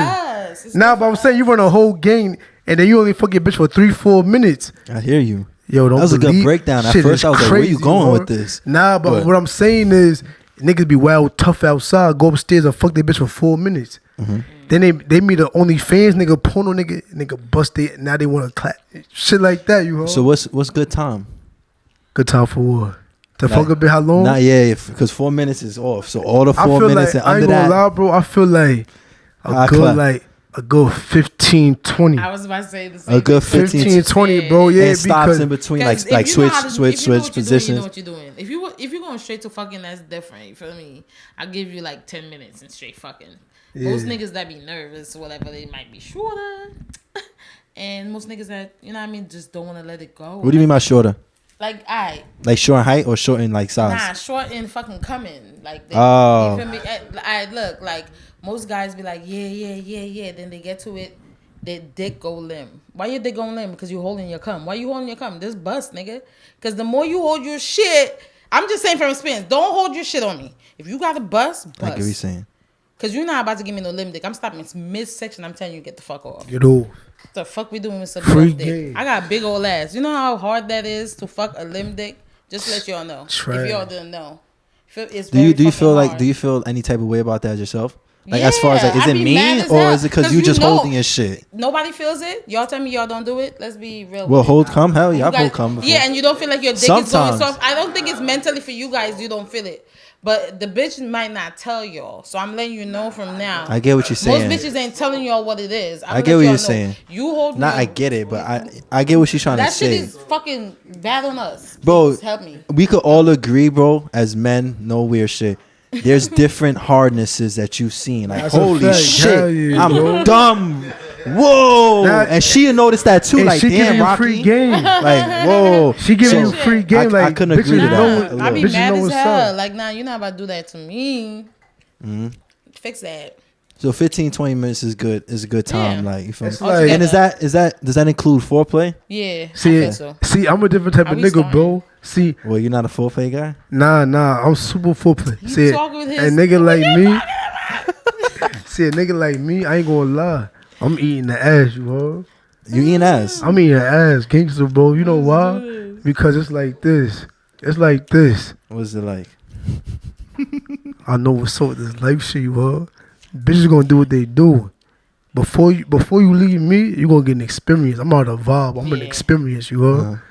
Nah, but I'm saying you run a whole game and then you only fuck your bitch for 3-4 minutes. I hear you. Yo, don't that was a good breakdown. At first I was like, where you going with this? Nah, but what I'm saying is, niggas be wild tough outside, go upstairs and fuck their bitch for 4 minutes. Then they meet the OnlyFans nigga, porno nigga bust it. Now they want to clap. Shit like that, you heard? So what's good time? Good time for what? To fuck a bit how long? Not because 4 minutes is off. So all the 4 minutes like, and under that. I ain't gonna lie, bro. I feel like a good 15, 20. I was about to say the same. A good 15, 20, bro. Yeah, and stops in between like switch positions. You know what you're doing. If you're going straight to fucking, that's different. You feel me? I'll give you like 10 minutes and straight fucking. Most niggas that be nervous or whatever, they might be shorter. And most niggas that, you know what I mean, just don't want to let it go. What do you mean by shorter? Like, like short in height or short in like size? Nah, short in fucking coming. Like, you feel me? Look, like, most guys be like, yeah. Then they get to it, their dick go limp. Why your dick go limp? Because you holding your cum. Why you holding your cum? This bust, nigga. Because the more you hold your shit, I'm just saying from experience, don't hold your shit on me. If you got a bust. I get what you're saying. Because you're not about to give me no limp dick. I'm stopping midsection. I'm telling you, get the fuck off. Get off. What the fuck we doing with some free dick? game? I got a big old ass. You know how hard that is to fuck a limb dick? Just to let y'all know. If y'all didn't know. Do you feel any type of way about that yourself? Like as far as like, is it mean or is it because you just holding your shit? Nobody feels it. Y'all tell me y'all don't do it. Let's be real. Well, hold cum, hell yeah, I've hold cum before. Yeah, and you don't feel like your dick is going soft. I don't think it's mentally for you guys. You don't feel it. But the bitch might not tell y'all. So I'm letting you know from now. I get what you're saying. Most bitches ain't telling y'all what it is. I get what you're saying. You hold me. Nah, I get it, but I get what she's trying to say. That shit is fucking bad on us. Bro, please help me. We could all agree, bro, as men, no weird shit. There's different hardnesses that you've seen. Like, holy shit, I'm dumb. Whoa. And she noticed that too. Like, she damn, Rocky. Free game. Like, whoa. She giving you free game. Like, I couldn't agree to that. I be mad as hell. Like, nah, you're not about to do that to me. Fix that. So 15, 20 minutes is good. Is a good time. Yeah. Like, you feel me? Like, and does that include foreplay? Yeah. See, I'm a different type of nigga, bro. See, well, you're not a foreplay guy. Nah, I'm super foreplay. See, a nigga like me. See, a nigga like me, I ain't gonna lie. I'm eating the ass, you heard? You eating ass? I'm eating ass, gangster, bro. You know why? Because it's like this. It's like this. What's it like? I know what's up with this life shit, you heard? Bitches gonna do what they do. Before you leave me, you gonna get an experience. I'm out of vibe. I'm an experience, you heard?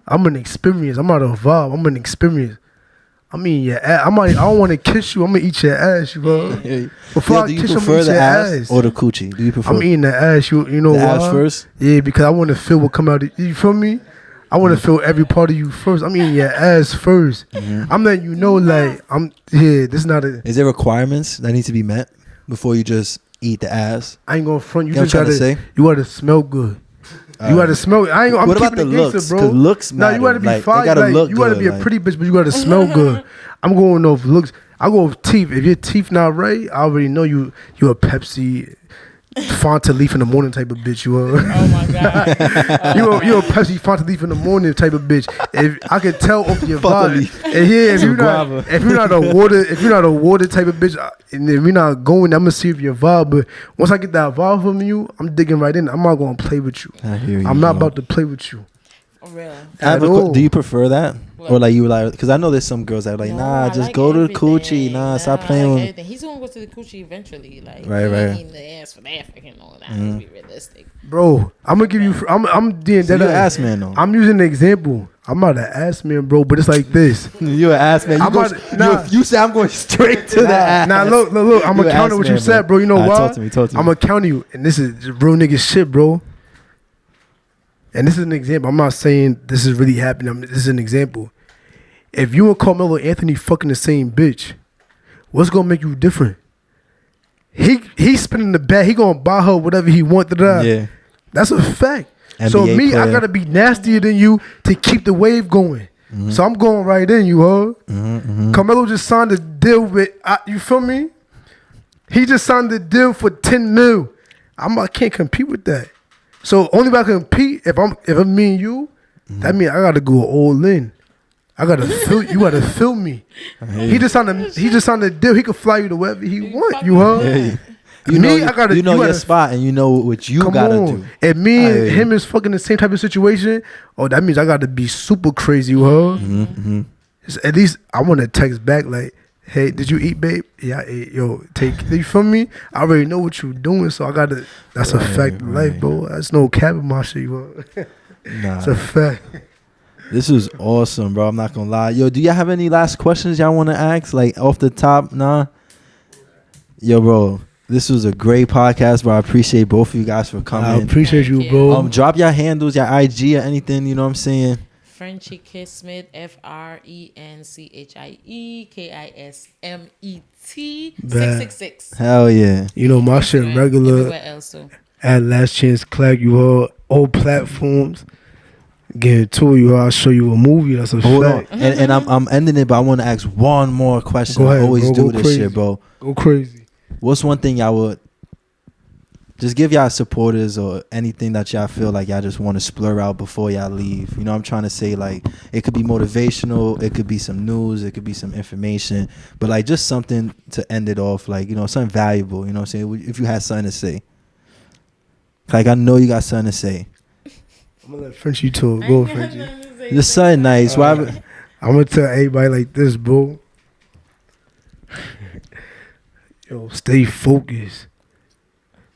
I'm an experience. I'm out of vibe. I'm an experience. I mean, your ass. I don't want to kiss you. I'm gonna eat your ass, you heard? Before do you prefer the ass or the coochie? Do you prefer? I'm eating the ass. You know why? The ass first? Yeah, because I want to feel what come out. You feel me? I want to feel every part of you first. I'm eating your ass first. I'm letting you know, like, this is not a... Is there requirements that need to be met before you just eat the ass? I ain't gonna front. You just gotta say? You gotta smell good. You gotta smell. I'm what about keeping the it gangster, looks? bro. Because looks matter. Nah, you gotta be like, fine. Gotta Like, look you gotta good, be a like. pretty bitch, but you gotta smell good. I'm going off looks. I go off teeth. If your teeth not right, I already know you a Pepsi Fanta Leaf in the morning type of bitch. You are. Oh my god. You a Pepsi Fanta Leaf in the morning type of bitch. If I can tell off your Fanta vibe. Leaf. And yeah, Some guava. if you're not a water type of bitch, and if you're not going, I'm gonna see if your vibe. But once I get that vibe from you, I'm digging right in. I'm not gonna play with you. I hear you, I'm not bro. about to play with you. For real. Do you prefer that? What? Or like you like, because I know there's some girls that are like, No, nah, I just like go to the everything. coochie. Nah, stop I playing like with. everything. He's gonna go to the coochie eventually. Like, Right, he right. ain't eating the ass for the African or that. Let's be realistic. Bro, I'm gonna give you. I'm doing So that. you an ass man though. I'm using an example. I'm not an ass man, bro, but it's like this. You an ass man. You say I'm going straight to the ass. Nah, look. I'm You gonna an counter ass what man, you said, bro. You know Alright, why? Talk to me. I'm gonna counter you, and this is real nigga shit, bro. And this is an example. I'm not saying this is really happening. This is an example. If you and Carmelo Anthony fucking the same bitch, what's gonna make you different? He's spinning the bag. He gonna buy her whatever he want. Yeah. That's a fact. NBA so me, player. I gotta be nastier than you to keep the wave going. So I'm going right in, you heard? Carmelo just signed a deal with, you feel me? He just signed the deal for 10 mil. I can't compete with that. So only if I compete, if I'm me and you, that means I gotta go all in. I gotta feel you. Gotta feel me. He just signed the deal. He could fly you to wherever he want. You heard? You Me, know, I gotta- you you know your gotta- spot and you know what you Come gotta on. do. And me I and hear you. him is fucking the same type of situation. Oh, that means I gotta be super crazy, you heard? At least I want to text back like, "Hey, did you eat, babe? Yeah, I ate. Yo, take." You feel me? I already know what you're doing, so I gotta. That's a fact of life, bro. That's no cap in my shit, bro. Nah, It's a fact. this was awesome, bro. I'm not gonna lie. Yo, do y'all have any last questions y'all want to ask? Like off the top, nah. Yo, bro, this was a great podcast, bro. I appreciate both of you guys for I coming. appreciate you, Thank you. bro. Drop your handles, your IG or anything. You know what I'm saying? Frenchiekismet, FRENCHIEKISMET 666. Hell yeah. You know my shit Instagram, regular everywhere else too. at LastChanceClank. You heard all platforms. Get to you. I'll show you a movie. That's a Hold on. fact. And I'm ending it, but I want to ask one more question. Go ahead, I always bro. do Go this crazy. shit, bro. Go crazy. What's one thing y'all would just give y'all supporters or anything that y'all feel like y'all just want to splur out before y'all leave? You know, I'm trying to say, like, it could be motivational, it could be some news, it could be some information, but like just something to end it off, like, you know, something valuable. You know what I'm saying? If you had something to say, like, I know you got something to say. I'm gonna let Frenchie talk. Go, Frenchie. Just something nice. Why? I'm gonna tell everybody like this, bro. Yo, stay focused.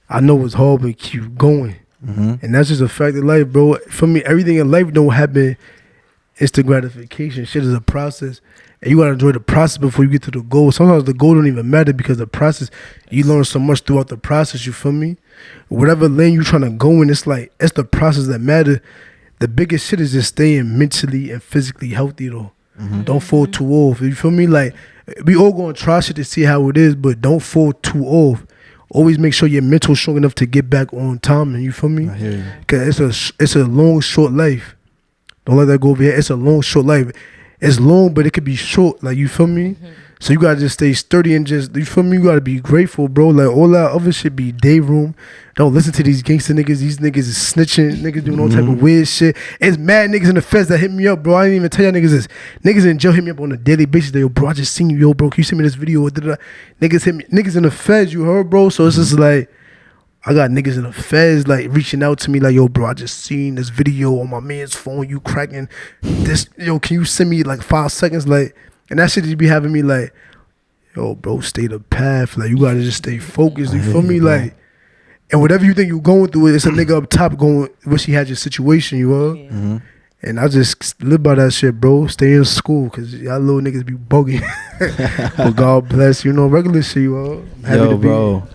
I know it's hard, but keep going. And that's just a fact of life, bro. For me, everything in life don't happen instant gratification. Shit is a process. And you gotta enjoy the process before you get to the goal. Sometimes the goal don't even matter because the process, you learn so much throughout the process, you feel me? Whatever lane you trying to go in, it's the process that matter. The biggest shit is just staying mentally and physically healthy though. Don't fall too off. You feel me? Like, we all gonna try shit to see how it is, but don't fall too off. Always make sure your mental strong enough to get back on time, and you feel me? I hear you. Cause it's a long, short life. Don't let that go over here. It's a long, short life. It's long, but it could be short. Like, you feel me? So you gotta just stay sturdy and just, you feel me? You gotta be grateful, bro. Like, all that other shit be day room. Don't listen to these gangster niggas. These niggas is snitching. Niggas doing all type of weird shit. It's mad niggas in the feds that hit me up, bro. I didn't even tell y'all niggas this. Niggas in jail hit me up on a daily basis. They, yo, bro, I just seen you, yo, bro. Can you send me this video? Niggas hit me. Niggas in the feds, you heard, bro? So it's just like, I got niggas in the feds like reaching out to me like, yo, bro, I just seen this video on my man's phone. You cracking this. Yo, can you send me like 5 seconds? Like, and that shit just be having me like, yo, bro, stay the path. Like, you gotta just stay focused. You feel me? Like, and whatever you think you going through, it's a nigga up top going, wish he had your situation, you heard? And I just live by that shit, bro. Stay in school, cause y'all little niggas be bugging. But God bless, you know, regular shit, you heard? I'm happy Yo, to be bro. here.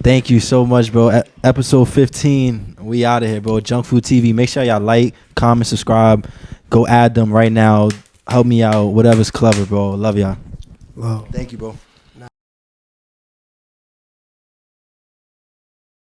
Thank you so much, bro. Episode 15. We out of here, bro. Junk Food TV. Make sure y'all like, comment, subscribe. Go add them right now. Help me out. Whatever's clever, bro. Love y'all. Wow. Thank you, bro.